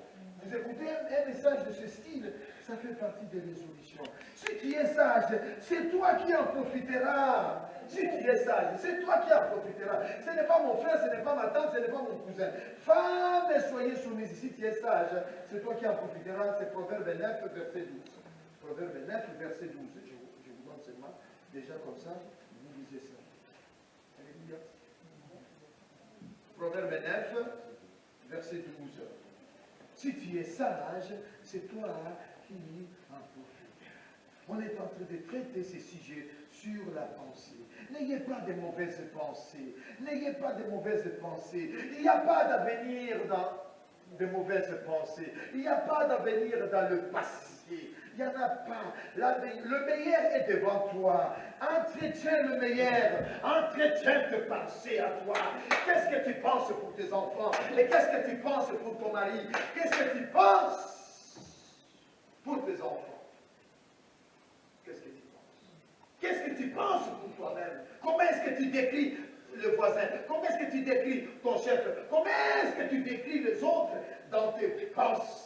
Vous écoutez un message de ce style, ça fait partie des résolutions. Si tu es sage, c'est toi qui en profiteras. Si tu es sage, c'est toi qui en profiteras. Ce n'est pas mon frère, ce n'est pas ma tante, ce n'est pas mon cousin. Femme, soyez soumise. Si tu es sage, c'est toi qui en profiteras. C'est Proverbe 9, verset 12. Proverbe 9, verset 12. Je vous donne seulement, déjà comme ça, vous lisez ça. Alléluia. Proverbe 9, verset 12. Si tu es sage, c'est toi qui en profites. On est en train de traiter ces sujets sur la pensée. N'ayez pas de mauvaises pensées. N'ayez pas de mauvaises pensées. Il n'y a pas d'avenir dans de mauvaises pensées. Il n'y a pas d'avenir dans le passé. Il n'y en a pas. Le meilleur est devant toi. Entretiens le meilleur. Entretiens tes pensées à toi. Qu'est-ce que tu penses pour tes enfants? Et qu'est-ce que tu penses pour ton mari? Qu'est-ce que tu penses pour tes enfants? Qu'est-ce que tu penses? Qu'est-ce que tu penses pour toi-même? Comment est-ce que tu décris le voisin? Comment est-ce que tu décris ton chef? Comment est-ce que tu décris les autres dans tes pensées?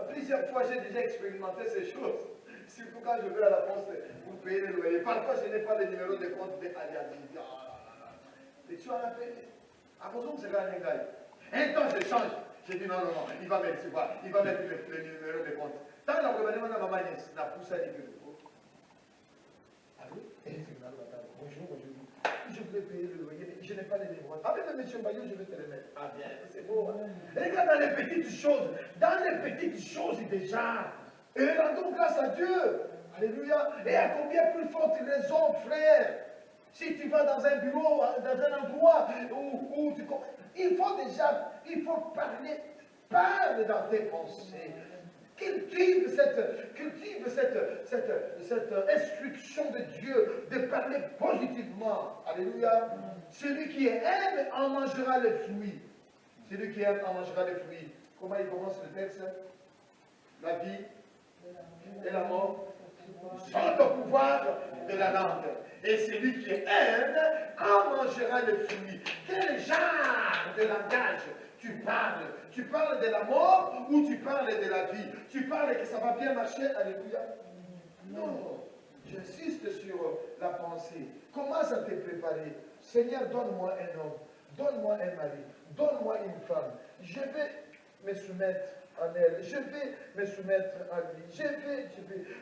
Plusieurs fois, j'ai déjà expérimenté ces choses. Surtout quand je vais à la poste pour payer les loyers. Parfois, je n'ai pas le numéro de compte de Alias. Et tu en as payé. À cause de ce gars, un temps, je change. J'ai dit non, il va mettre, il va mettre le numéro de compte. Tant que la maman n'a poussé à dire que allô? Bonjour. Je voulais payer le loyer, je n'ai pas les numéros. Avec le monsieur Bayou, je vais te le mettre. Ah bien, c'est beau. Hein? Regarde dans les petites choses déjà. Et rendons grâce à Dieu. Alléluia. Et à combien plus forte raison, frère, si tu vas dans un bureau, dans un endroit où tu... Il faut parler. Parle dans tes pensées. Cultive cette instruction de Dieu de parler positivement. Alléluia. Celui qui aime en mangera les fruits. Celui qui aime en mangera les fruits. Comment il commence le texte? La vie et la mort sont au pouvoir de la langue. Et celui qui aime en mangera les fruits. Quel genre de langage tu parles Tu parles de la mort ou tu parles de la vie? Tu parles que ça va bien marcher? Alléluia. Non. J'insiste sur la pensée. Commence à te préparer. Seigneur, donne-moi un homme. Donne-moi un mari. Donne-moi une femme. Je vais me soumettre en elle. Je vais me soumettre à lui. Je vais.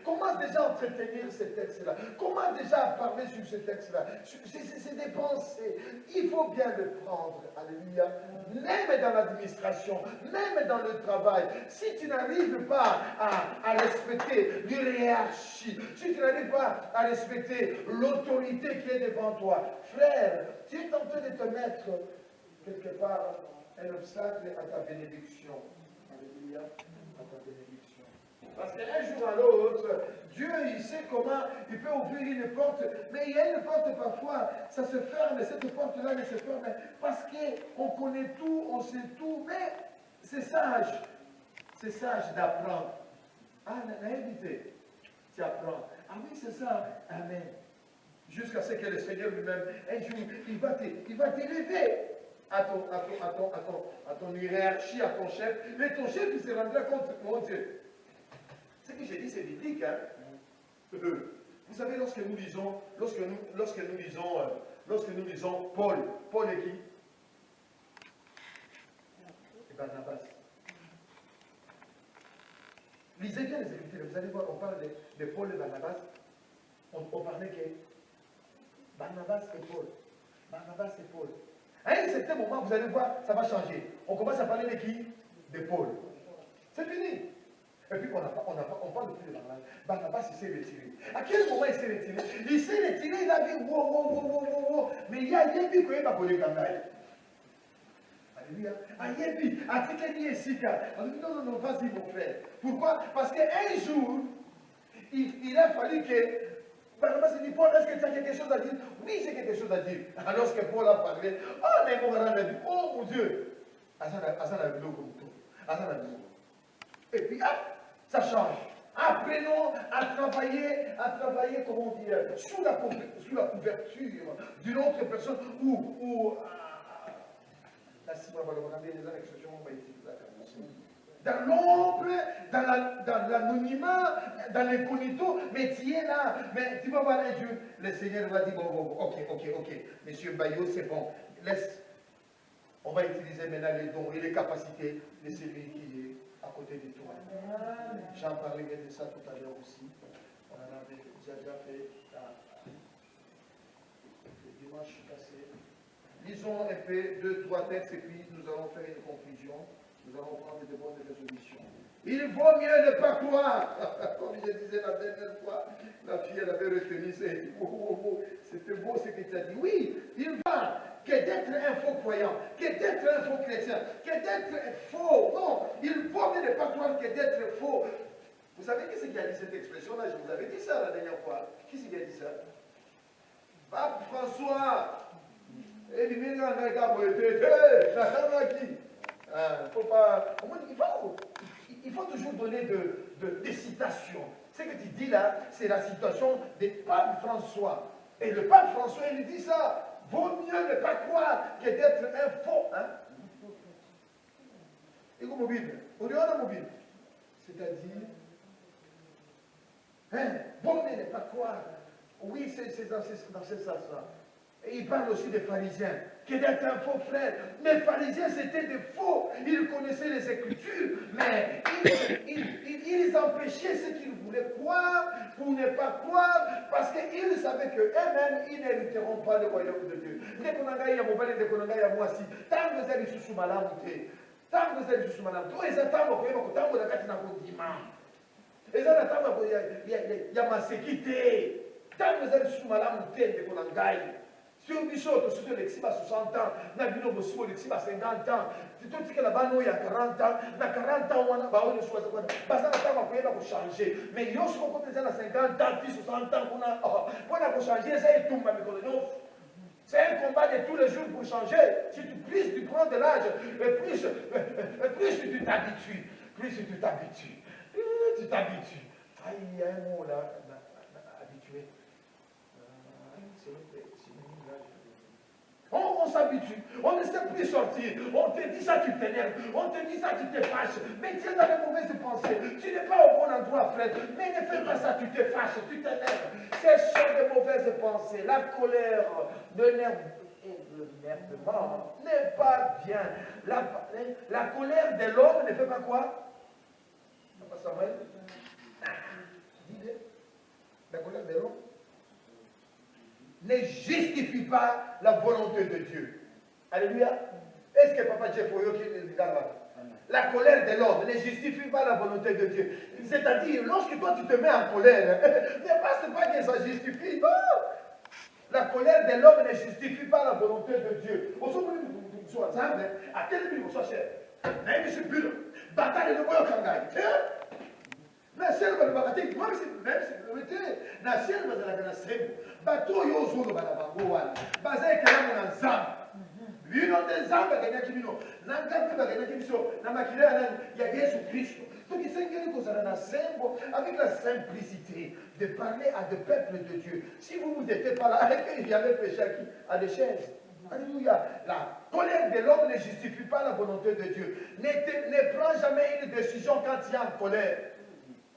Commence déjà à entretenir ce texte-là. Commence déjà à parler sur ce texte-là. C'est des pensées. Il faut bien le prendre. Alléluia. Même dans l'administration, même dans le travail, si tu n'arrives pas à respecter l'hiérarchie, si tu n'arrives pas à respecter l'autorité qui est devant toi, frère, tu es en train de te mettre quelque part un obstacle à ta bénédiction. Alléluia, à ta bénédiction. Parce qu'un jour à l'autre, Dieu, il sait comment il peut ouvrir une porte, mais il y a une porte parfois, ça se ferme, et cette porte-là ne se ferme parce qu'on connaît tout, on sait tout, mais c'est sage d'apprendre. Ah, l'invité, tu apprends. Ah oui, c'est ça, amen. Jusqu'à ce que le Seigneur lui-même, un jour, il va t'élever à ton hiérarchie, à ton chef, mais ton chef, il se rendra compte, mon Dieu. Ce que j'ai dit, c'est biblique, hein. Vous savez, lorsque nous lisons Paul est qui? Barnabas. Lisez bien les Écritures, vous allez voir, on parle de Paul et Barnabas. On parlait que Barnabas et Paul. Barnabas et Paul. À un certain moment, vous allez voir, ça va changer. On commence à parler de qui? De Paul. C'est fini. Et puis on parle plus de Barnabas. Barnabas, il s'est retiré. À quel moment il s'est retiré? Il s'est retiré, il a dit wow. Mais il y a rien qui peut pas pour les Gangaï. Alléluia. Ayebi, Atikeni et Sika. Non, vas-y mon frère. Pourquoi? Parce qu'un jour, il a fallu que Barnabas s'est dit, Paul, est-ce que tu as quelque chose à dire? Oui, j'ai quelque chose à dire. Alors que Paul a parlé, oh, mais mon Dieu. Azana Bilo comme tout. Azana Bilo. Et puis, ça change. Apprenons à travailler, comment dire, sous la couverture d'une autre personne ou dans l'ombre, dans l'anonymat, dans l'incognito, mais tu es là. Mais tu vas voir un jour, le Seigneur va dire, bon, ok, monsieur Bayo, c'est bon, laisse. On va utiliser maintenant les dons et les capacités de celui qui est à côté de toi. J'en parlerai de ça tout à l'heure aussi. On en avait déjà fait le dimanche passé. Lisons un peu 2-3 textes et puis nous allons faire une conclusion. Nous allons prendre de bonnes résolutions. Il vaut mieux ne pas croire. Comme je disais la dernière fois, la fille elle avait retenu ça. Elle dit, c'était beau ce que tu as dit. Oui, il va que d'être un faux croyant, que d'être un faux chrétien, que d'être faux. Non, il vaut mieux ne pas croire que d'être faux. Vous savez qui c'est qui a dit cette expression-là? Je vous avais dit ça la dernière fois. Qui c'est qui a dit ça? Pape François. Il faut toujours donner des citations. Ce que tu dis là, c'est la citation de Pape François. Et le Pape François, il dit ça. Vaut mieux ne pas croire que d'être un faux. Hein? Et vous mobile. C'est-à-dire, vaut mieux ne pas croire. Oui, c'est dans ce sens-là. Et il parle aussi des pharisiens, qui étaient un faux frère. Les pharisiens, c'était des faux. Ils connaissaient les Écritures, mais ils empêchaient ce qu'ils voulaient croire pour ne pas croire, parce qu'ils savaient qu'eux-mêmes, ils n'hériteront pas le royaume de Dieu. Tant que vous êtes sous Malamu, tant que vous êtes sous Malamu, tous les attentes, il y a ma sécurité. Tant que vous êtes sous Malamu, sur Bichot, sur l'exiba 60 ans, Nabino Bosso, l'exiba 50 ans, tout ce que là-bas, il y a 40 ans, il y a 40 ans, on a changer. Mais il y a aussi beaucoup de gens à 50 ans, puis 60 ans, on a changer, ça est tout, c'est un combat de tous les jours pour changer. Si plus tu prends de l'âge, plus tu t'habitues. Ah, il y a un mot là, habitué. On s'habitue, on ne sait plus sortir. On te dit ça, tu t'énerves. On te dit ça, tu te fâches. Mais tu es dans les mauvaises pensées. Tu n'es pas au bon endroit, frère. Mais ne fais pas ça, tu te fâches, tu t'énerves. Ce sont des mauvaises pensées. La colère, l'énervement n'est pas bien. La colère de l'homme ne fait pas quoi? Papa Samuel? Dis-le. La colère de l'homme ne justifie pas la volonté de Dieu. Alléluia. Est-ce que Papa Jeffoyo qui est là? La colère de l'homme ne justifie pas la volonté de Dieu. C'est-à-dire, lorsque toi tu te mets en colère, ne pense pas que ça justifie. Non. La colère de l'homme ne justifie pas la volonté de Dieu. Au sommet de son ensemble, à quel niveau soit cher? N'a pas de but. Bataille de Boyo Kangai. Na selva de bagate moi c'est même c'est na selva de la kana sembo bato yo zolo bana bango wana bazai kalamu na nzamba bino de nzamba kanya kibino na ngapi baganya kibiso na makila ya Yesu Kristo donc il s'engage kozala na sembo avec la simplicité de parler à des peuples de Dieu. Si vous n'étiez pas là il y avait péché à des chaises. Alléluia. La colère de l'homme ne justifie pas la volonté de Dieu. Ne prends jamais une décision quand tu es en colère.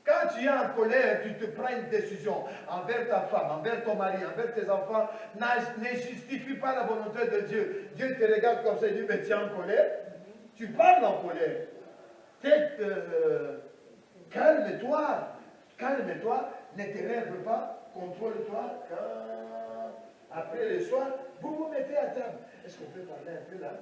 Quand tu es en colère, tu te prends une décision envers ta femme, envers ton mari, envers tes enfants, ne justifie pas la volonté de Dieu. Dieu te regarde comme ça et dit, mais tu es en colère. Tu parles en colère. Calme-toi. Calme-toi. Ne t'énerve pas. Contrôle-toi. Après le soir, vous vous mettez à table. Est-ce qu'on peut parler un peu là?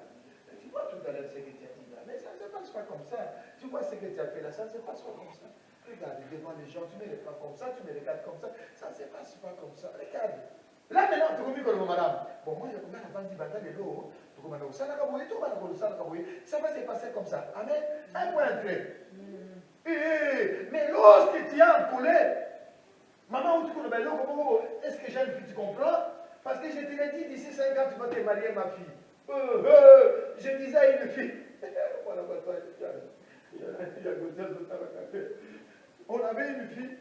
Tu vois tout à l'heure ce que tu as dit là. Mais ça ne se passe pas comme ça. Tu vois ce que tu as fait là, ça ne se passe pas comme ça. Regarde devant les gens, tu me les prends comme ça, tu me regardes comme ça. Ça ne se passe pas comme ça. Regarde. Là maintenant, tu as comme madame. Bon, moi, je commence à dire bataille de l'eau. Tu commences à dire ça va se passer comme ça. Amen. Un point trait. Mais lorsque tu es en colère, maman, est-ce que j'ai une fille, tu comprends? Parce que je te l'ai dit, d'ici 5 ans, tu vas te marier, ma fille. Je disais à une fille. On avait une fille.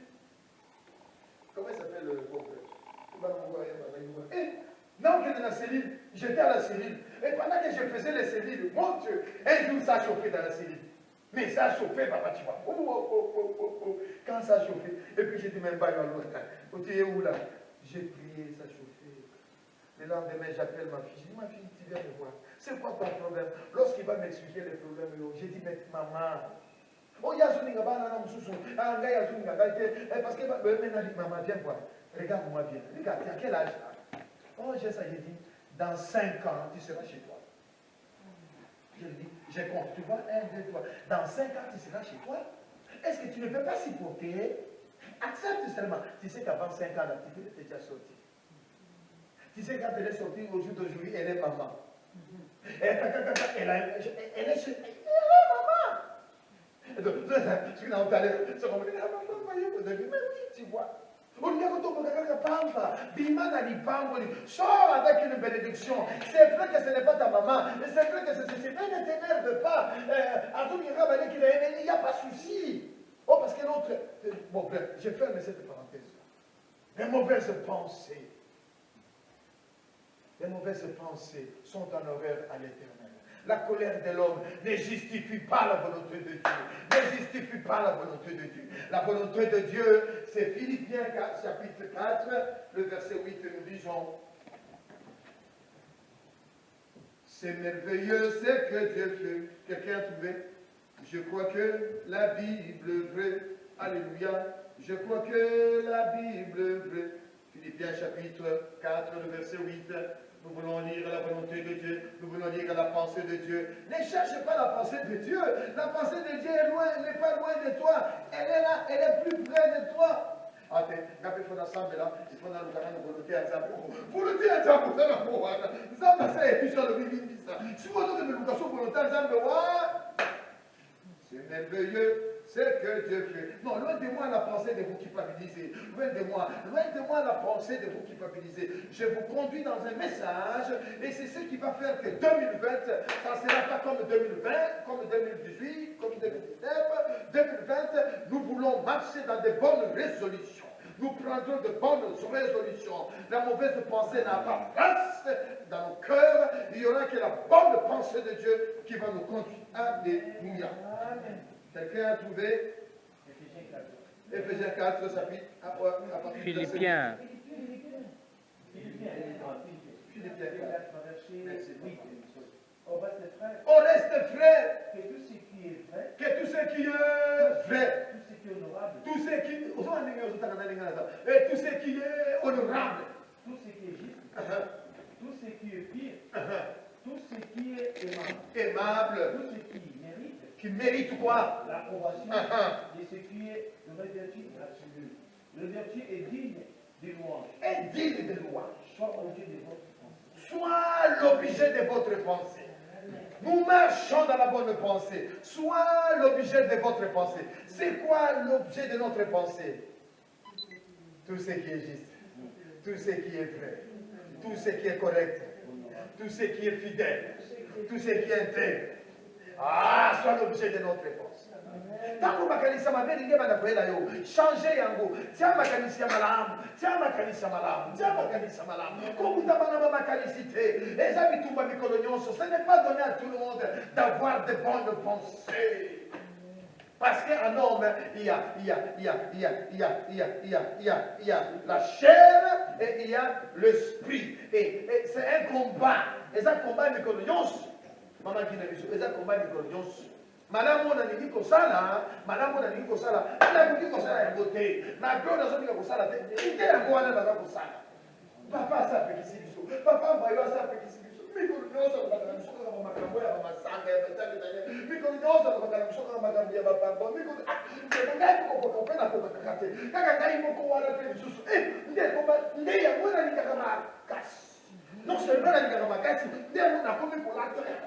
Comment elle s'appelle le couple? Non, que de la cellule. J'étais à la cellule. Et pendant que je faisais les cellules, mon Dieu, un jour ça a chauffé dans la cellule. Mais ça a chauffé, papa, tu vois. Quand ça a chauffé, et puis j'ai dit, même pas, tu es où là? J'ai prié, ça a chauffé. Le lendemain, j'appelle ma fille. Je dis, ma fille, tu viens me voir. C'est quoi ton problème? Lorsqu'il va m'expliquer les problèmes, j'ai dit, mais maman, oh, il y a ce parce que maintenant, maman, viens voir. Regarde-moi bien. Regarde, tu as quel âge là? Oh, j'ai ça, j'ai dit, dans 5 ans, tu seras chez toi. Je lui dis, je compte, tu vois, 1, 2, 3. Dans 5 ans, tu seras chez toi. Est-ce que tu ne peux pas supporter? Accepte seulement. Tu sais qu'avant 5 ans, la petite était déjà sortie. Tu sais, quand elle est sortie au jour d'aujourd'hui, elle est maman. Elle est maman. Tu n'as pas l'air. Mais oui, tu vois. Sors avec une bénédiction. C'est vrai que ce n'est pas ta maman. C'est vrai que c'est ceci. Mais ne t'énerve pas. Il n'y a pas de souci. Oh, parce que l'autre. Bon, bref, je ferme cette parenthèse. Les mauvaises pensées. Les mauvaises pensées sont en horreur à l'éternel. La colère de l'homme ne justifie pas la volonté de Dieu. Ne justifie pas la volonté de Dieu. La volonté de Dieu, c'est Philippiens 4, chapitre 4, le verset 8, nous disons. C'est merveilleux ce que Dieu fait. Quelqu'un a trouvé? Je crois que la Bible est vraie. Alléluia. Je crois que la Bible est vraie. Philippiens chapitre 4, le verset 8. Nous voulons lire la volonté de Dieu. Nous voulons lire la pensée de Dieu. Ne cherche pas la pensée de Dieu. La pensée de Dieu est loin, n'est pas loin de toi. Elle est là, elle est plus près de toi. Il faut ensemble là. Il faut dans le canal de volonté à Zambé. Volonté à Zambé, c'est la foi. Zambé, ça est plus sur le vivant. Si vous avez une éducation volontaire à Zambé, c'est merveilleux. C'est que Dieu fait. Non, loin de moi la pensée de vous culpabiliser. Loin de moi la pensée de vous culpabiliser. Je vous conduis dans un message et c'est ce qui va faire que 2020, ça ne sera pas comme 2020, comme 2018, comme 2019. 2020, nous voulons marcher dans de bonnes résolutions. nous prendrons de bonnes résolutions. La mauvaise pensée n'a pas place dans nos cœurs. Il y aura que la bonne pensée de Dieu qui va nous conduire. Alléluia. Quelqu'un a trouvé Éphésiens 4, chapitre à partir du verset Philippiens. Philippiens 4. Merci. Au reste, frère, Au reste, frère, que tout ce qui est vrai, que tout ce qui est vrai, tout ce qui est honorable, tout ce qui et tout ce qui est honorable, tout ce qui est juste, tout ce qui est pire, tout ce qui est aimable, tout ce qui mérite qui mérite quoi? l'approbation de ce qui est de vraie vertu absolue. Le vertu est digne de louange. est digne de louange. Soit objet de votre pensée. Sois l'objet de votre pensée. Nous marchons dans la bonne pensée. Sois l'objet de votre pensée. C'est quoi l'objet de notre pensée? Tout ce qui est juste, tout ce qui est vrai, tout ce qui est correct, tout ce qui est fidèle, tout ce qui est intègre. Ah, soit l'objet de notre pensée. Tango makanisa mabeli nge banakwela yo changer yango tia makanisi ya malamu tia makanisi ya malamu tia makanisi ya malamu kokutabana ba makanisité eza bitumba mikolo nyonso. Ce n'est pas donné à tout le monde d'avoir de bonnes pensées. Parce qu'un homme, il y a la chair et il y a l'esprit. Et c'est un combat. Et ça combat mikolo nyonso. Maman qui n'a vu ça, et ça combat mikolo nyonso. Madame on a dit que ça là, madame on a dit que ça là, elle a dit que ça là est beauté. Ma gueule a dit que ça là, il est un bon là dans ça. Papa ça fait ici biso. Papa va ça fait ici biso. Mais qu'on ne ça va dans ça va makambo ya ma sanga ya tata tata. Mais qu'on ne ça va dans ça va makambo ya papa. Mais qu'on c'est pas qu'on peut pas ko kate. Kaka ngai moko wala pe biso. Nde ya mona ni kama kasi. Non seulement la ligue makasi, mais on a commis pour la terre.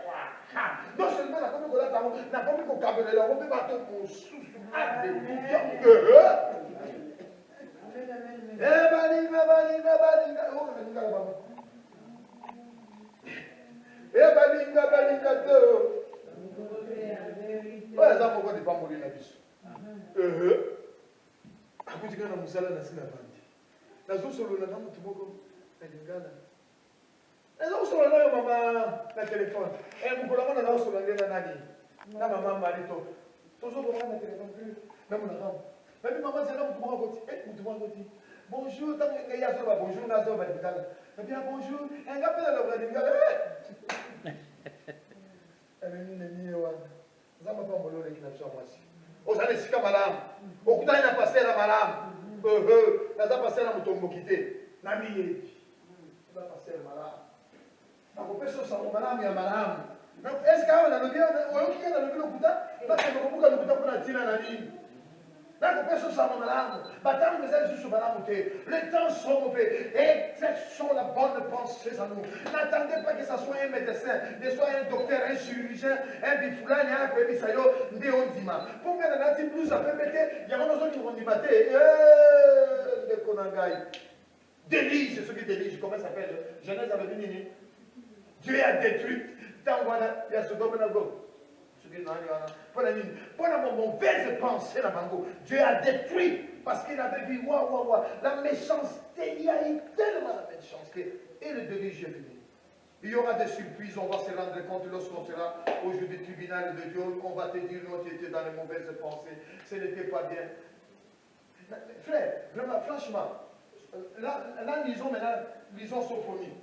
Non seulement la commis pour la terre, on a commis pour cabeler la robe, bateau pour sous. Alléluia. Nous sommes là, maman, na téléphone. Et nous avons là, nous sommes là, na maman marito. Toujours pour moi, na téléphone plus. Même na maman. Même maman, c'est là où tu m'as dit. Eh, tu m'as dit. Bonjour, tant que y a ça, bonjour, na ça, madame. Eh bien, bonjour. Un gars peut la madame. Eh, mais ni wa. Ça m'a pas mollo les qui n'a pas moi. Aux années sika madame. Au coup d'aller na passer la madame. Na ça passer la mutombo quitter. Na mi. Na passer la madame. Akopesa sababu malamu ya malamu. Na eska wana nobia wayoki na nobia kuta basi nakumbuka kuta kuna tina na nini. Na akopesa sababu malamu. Batamu mezali susu malamu te. Les temps sont mauvais. Exerçons la bonne pensée en nous. N'attendez pas que ça soit un médecin, que ce soit un docteur, un chirurgien, un bifulani, un pébisayo, ndé ondima. Pour que la nati plus a fait péter, il y a un autre qui vont dimate. De konangai. Délige, ce qui délige, comment ça s'appelle? Genèse avec une. Dieu a détruit. Tant voilà, il y a ce domaine à gauche. Pour la mauvaise pensée, Dieu a détruit parce qu'il avait vu, la méchanceté, il y a eu tellement la méchanceté. Et le déluge est venu. Il y aura des surprises, on va se rendre compte lorsqu'on sera au jour du tribunal de Dieu, on va te dire, non, tu étais dans les mauvaises pensées, ce n'était pas bien. Frère, vraiment, franchement, là lisons Sophonie.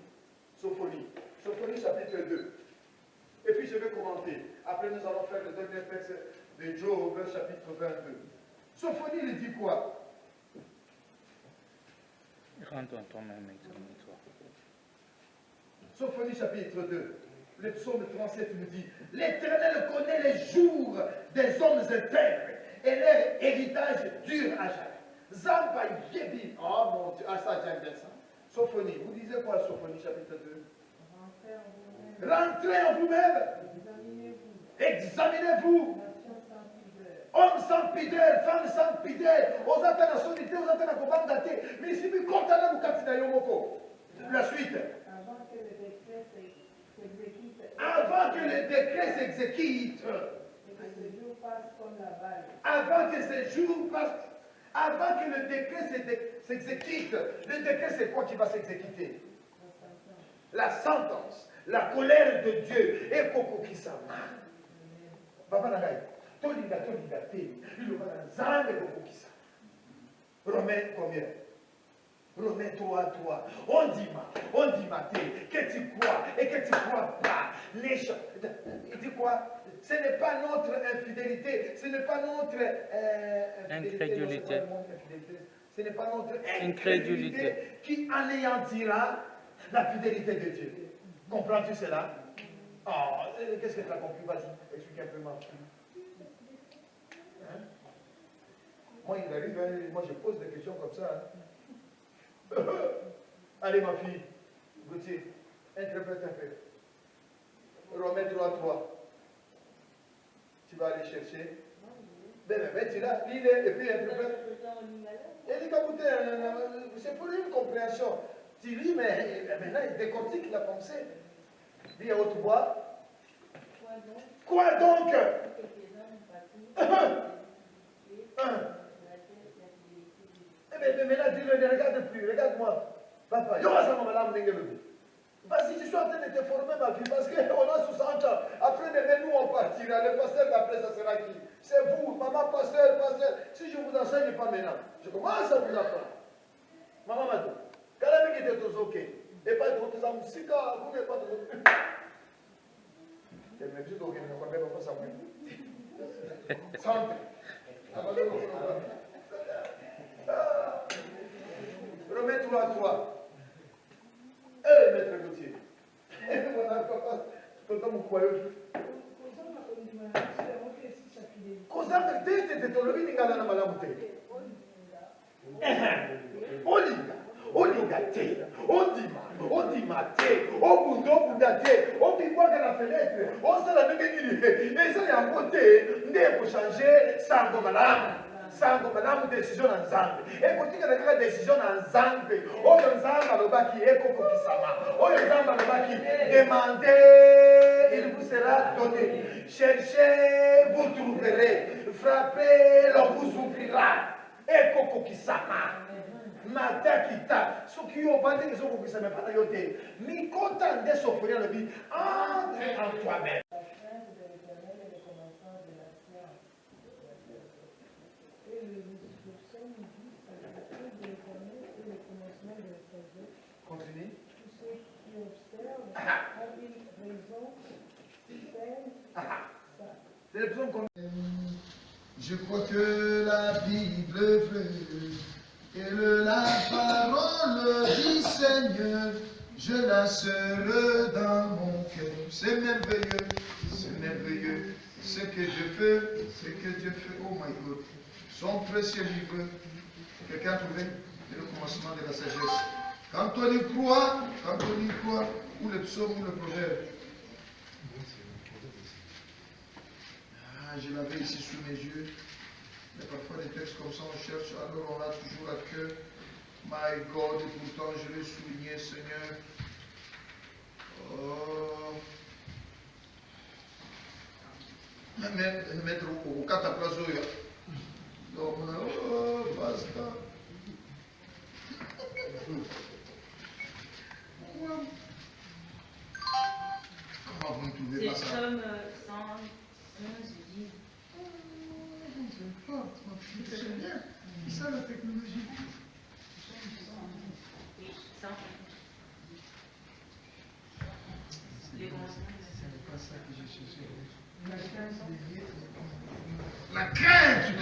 Sophonie chapitre 2. Et puis je vais commenter. Après nous allons faire le dernier texte de Job chapitre 22. Sophonie il dit quoi? Rentre en toi-même, examine-toi. Sophonie chapitre 2. Le psaume 37 nous dit: L'Éternel connaît les jours des hommes intègres et leur héritage dure à jamais. Zamba Yebi. Oh mon Dieu, ah ça j'aime bien ça. Sophonie, vous disiez quoi Sophonie chapitre 2? Rentrez en vous-même. Examinez-vous. Homme sans pudeur, femme sans pudeur. Aux attentes à solité, aux attentes à combattre. Mais si vous comptez là, vous captez dans Yomoko. La suite. Avant que le décret s'exécute. Avant que ces jours passent. Avant que le décret s'exécute, le décret c'est quoi qui va s'exécuter? La sentence, la colère de Dieu. Et Koko Kisama. Papa Nagaï, Tolinga Té, il va dans Zang et Koko Kisama. Romains combien? Romains 3. On dit que tu crois et que tu crois pas. Il dit quoi? Ce n'est pas notre infidélité, ce n'est pas notre incrédulité. Ce n'est pas notre incrédulité qui anéantira la fidélité de Dieu. Comprends-tu cela? Oh, qu'est-ce que tu as compris? Vas-y, explique un peu ma fille. Hein? Moi, il arrive, moi je pose des questions comme ça. Hein? Allez, ma fille, Gauthier, interprète un peu. Romains 3. Tu vas aller chercher. Ben, tu l'as, lis-le et puis interprète. Et dit c'est pour une compréhension. Tu lis, mais maintenant il décortique la pensée. Dis à haute voix. Quoi donc? Mais maintenant, dis-le, ne regarde plus, regarde-moi. Papa, vas-y, je suis en train de te former, ma fille, parce qu'on a 60 ans. Après, nous, on partira. Le pasteur d'après, ça sera qui? C'est vous, maman, pasteur. Si je ne vous enseigne pas maintenant, je commence à vous apprendre. Maman m'a dit, quand elle me dit OK, et pas de votre âme, si vous n'êtes pas de votre âme. Et même si vous ne comprenez pas ça, santé. Romains 3. Maître Gauthier. Olinga te, ondima te, obunda te, obibwaga na fenêtre, osala ndenge nini, eza yango te, nde pour changer sango malamu décision na Nzambe. Ekotikala kaka décision na Nzambe. Oyo Nzambe alobaki ekokokisama. Oyo Nzambe alobaki demandez, il vous sera donné. Cherchez, vous trouverez. Frappez, l'on vous ouvrira. Ekokokisama. Matakita. Soki yo bande ezokokisama pana yo te. Mikota nde soforia lobi. Entre en toi-même. Continue. Tous ceux qui observent ont une raison saine. C'est le psaume qu'on... Je crois que la Bible veut que la parole du Seigneur, je la serre dans mon cœur. C'est merveilleux ce que Dieu fait, oh my God. Son précieux livre, quelqu'un a trouvé le commencement de la sagesse. Quand on y croit, ou le psaume ou le proverbe. Je l'avais ici sous mes yeux. Mais parfois des textes comme ça on cherche, alors on a toujours à cœur. My God, et pourtant je l'ai souligné, Seigneur. Oh. Mettre au cataplazoya. Donc, oh, basta. Comment vous ne trouvez pas ça? C'est comme 111 dit. C'est bien. C'est ça la technologie. Les commencements. C'est pas ça que j'ai cherché. La crainte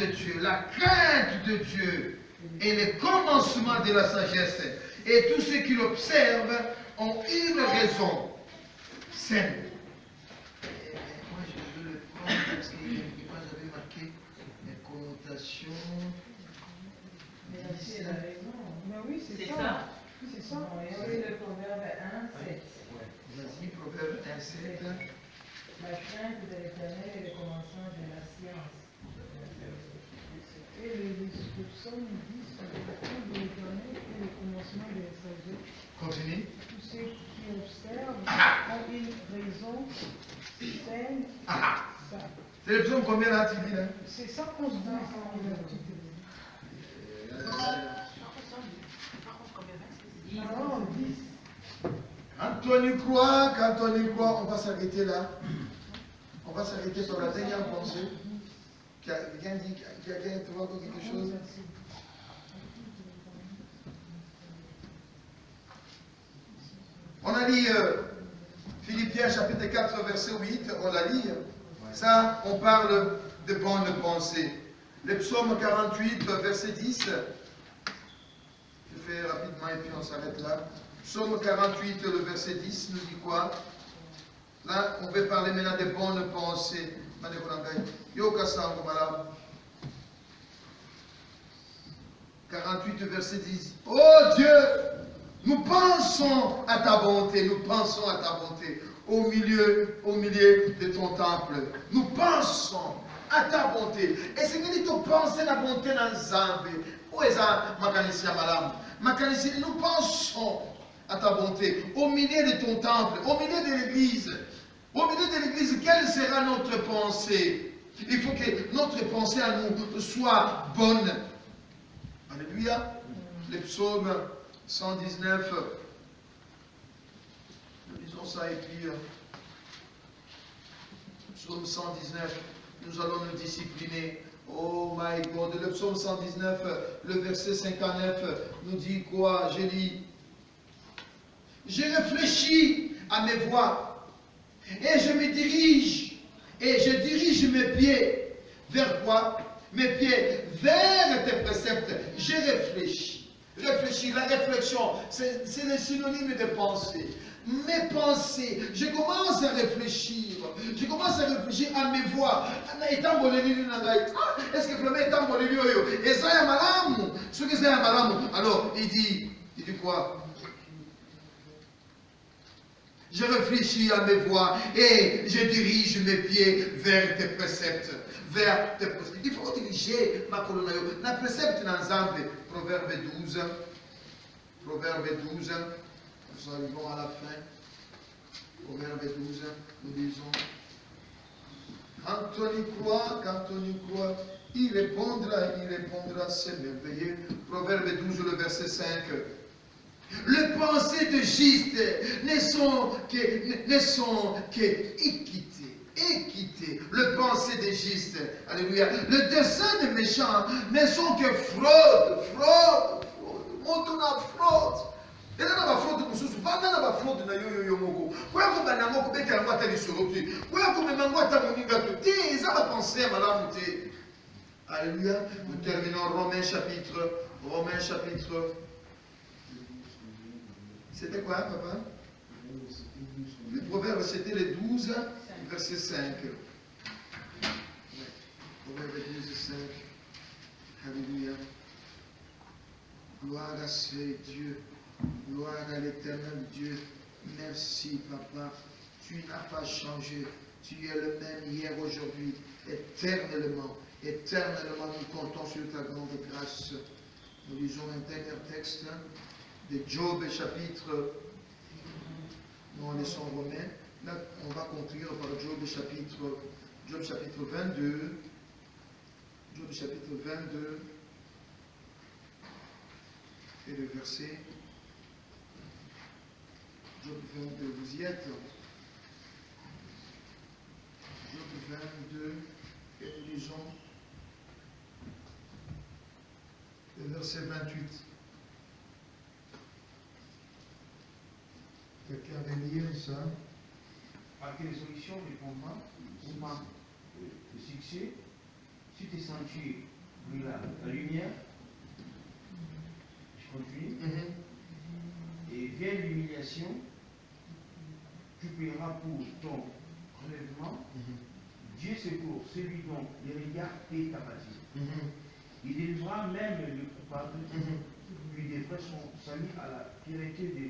de Dieu est le commencement de la sagesse. Et tous ceux qui l'observent ont une raison saine. Moi, je veux le prendre parce que moi, j'avais marqué les connotations. Mais elle a raison. Mais oui, c'est ça. ça. C'est ça. Oui, le proverbe 1:7. Vas-y, Proverbe 1:7. La crainte de l'Éternel est le commencement de la science. Et le psaume 10, la crainte de l'Éternel est le commencement de la sagesse. Continue. Tous ceux qui observent ont une raison saine. C'est le psaume combien là, tu dis là? C'est 111 dans Non, 10. Quand on y croit, on va s'arrêter là. On va s'arrêter sur la dernière pensée. Quelqu'un dit, quelqu'un trouve encore quelque chose? On a lu Philippiens chapitre 4 verset 8, on l'a lu. Ça, on parle de bonnes pensées. Le psaume 48 verset 10. Je fais rapidement et puis on s'arrête là. Psaume 48, le verset 10 nous dit quoi? Là, on veut parler maintenant des bonnes pensées. 48, verset 10. Oh Dieu, nous pensons à ta bonté, nous pensons à ta bonté au milieu de ton temple. Nous pensons à ta bonté. Et c'est que nous pensons à la bonté dans Zambé. Où est ça, Makanisia Malam? Makanisia, nous pensons à ta bonté au milieu de ton temple, au milieu de l'église. Au milieu de l'église, quelle sera notre pensée? Il faut que notre pensée à nous soit bonne. Alléluia. Le psaume 119. Nous lisons ça et puis psaume 119. Nous allons nous discipliner. Oh my God. Le psaume 119, le verset 59 nous dit quoi? Je lis. J'ai réfléchi à mes voies et je me dirige et je dirige mes pieds vers quoi? Mes pieds vers tes préceptes. J'ai réfléchi. Réfléchir, la réflexion, c'est le synonyme de pensée. Mes pensées, je commence à réfléchir. Je commence à réfléchir à mes voix. Est-ce que vraiment est alors, il dit quoi? Je réfléchis à mes voies et je dirige mes pieds vers tes préceptes. Vers tes préceptes. Il faut diriger ma colonne. La précepte dans Zambé, Proverbe 12. Proverbe 12. Nous arrivons à la fin. Proverbe 12. Nous disons. Quand on y croit, il répondra, c'est merveilleux. Proverbe 12, le verset 5. Les pensées de juste ne sont qu'équité. Les pensées de juste, alléluia. Le dessein des méchants ne sont que fraude. On a fraude. Et là, on a fraude pour ce pas dans la fraude na yo moko. Quoi comme na moko bete la ngwata li soroti. Quoi comme na ngwata moninga to. Ti, ça va penser à madame te. Alléluia. Nous terminons Romains chapitre. C'était quoi, papa? Le proverbe, c'était le 12, verset 5. Proverbe 12, 5. Alléluia. Gloire à ce Dieu. Gloire à l'éternel Dieu. Merci, papa. Tu n'as pas changé. Tu es le même hier, aujourd'hui, éternellement. Éternellement, nous comptons sur ta grande grâce. Nous lisons un dernier texte de Job chapitre. Nous laissons Romains. Là, on va conclure par Job chapitre 22. Job chapitre 22. Et le verset. Job 22, vous y êtes? Job 22, et nous lisons le verset 28. Quelqu'un veut lire ça? Par quelle solution répondra au manque de succès? Si tes sentiers brûlent la lumière, je continue. Et vient l'humiliation, tu paieras pour ton relèvement. Dieu secourt celui dont les regards est abattu. Il délivrera même le coupable puis des frères sont salis à la pureté de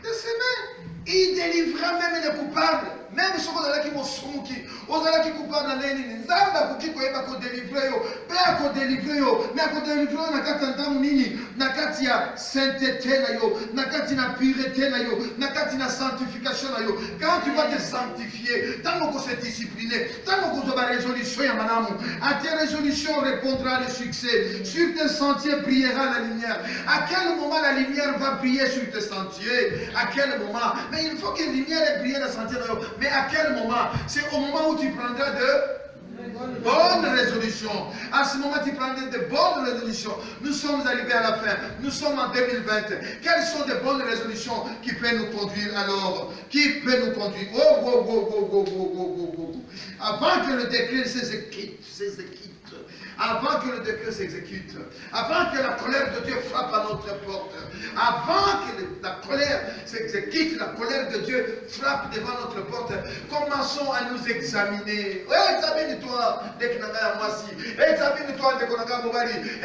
de ses mains. Il délivra même les coupables. Même ceux qui vont souki. Ozala qui coupables na nini. Nzamba kuki koyeba ko délivrer yo. Père ko délivrer yo. Mais ko délivrer yo na kati ndamu nini. Na kati ya sainteté na yo. Na kati na pureté na yo. Na kati na sanctification na yo. Quand tu vas te sanctifier, tant qu'on se discipliner, tant qu'on se bat résolution ya manamu. À tes résolutions répondra le succès. Sur tes sentiers brillera la lumière. À quel moment la lumière va briller sur tes sentiers? À quel moment? Mais il faut que la lumière brille dans le sentier. Mais à quel moment? C'est au moment où tu prendras de bonnes résolutions. À ce moment, tu prendras de bonnes résolutions. Nous sommes arrivés à la fin. Nous sommes en 2020. Quelles sont les bonnes résolutions qui peuvent nous conduire alors? Qui peut nous conduire? Avant que le décret s'exécute. Avant que le décret s'exécute, avant que la colère de Dieu frappe à notre porte, avant que la colère s'exécute, la colère de Dieu frappe devant notre porte, commençons à nous examiner. Examine-toi, examine-toi,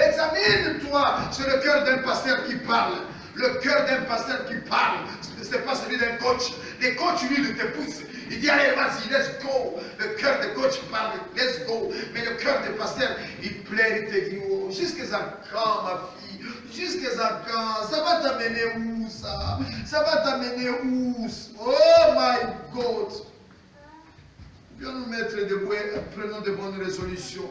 examine-toi, c'est le cœur d'un pasteur qui parle. Le cœur d'un pasteur qui parle, ce n'est pas celui d'un coach. Les coachs, lui, il te pousse. Il dit, allez, vas-y, let's go. Le cœur de coach parle, let's go. Mais le cœur de pasteur, il plaît, il te dit, oh, jusqu'à quand, ma fille? Jusqu'à quand? Ça va t'amener où, ça? Ça va t'amener où? Oh, my God. Viens nous mettre debout, prenons de bonnes résolutions.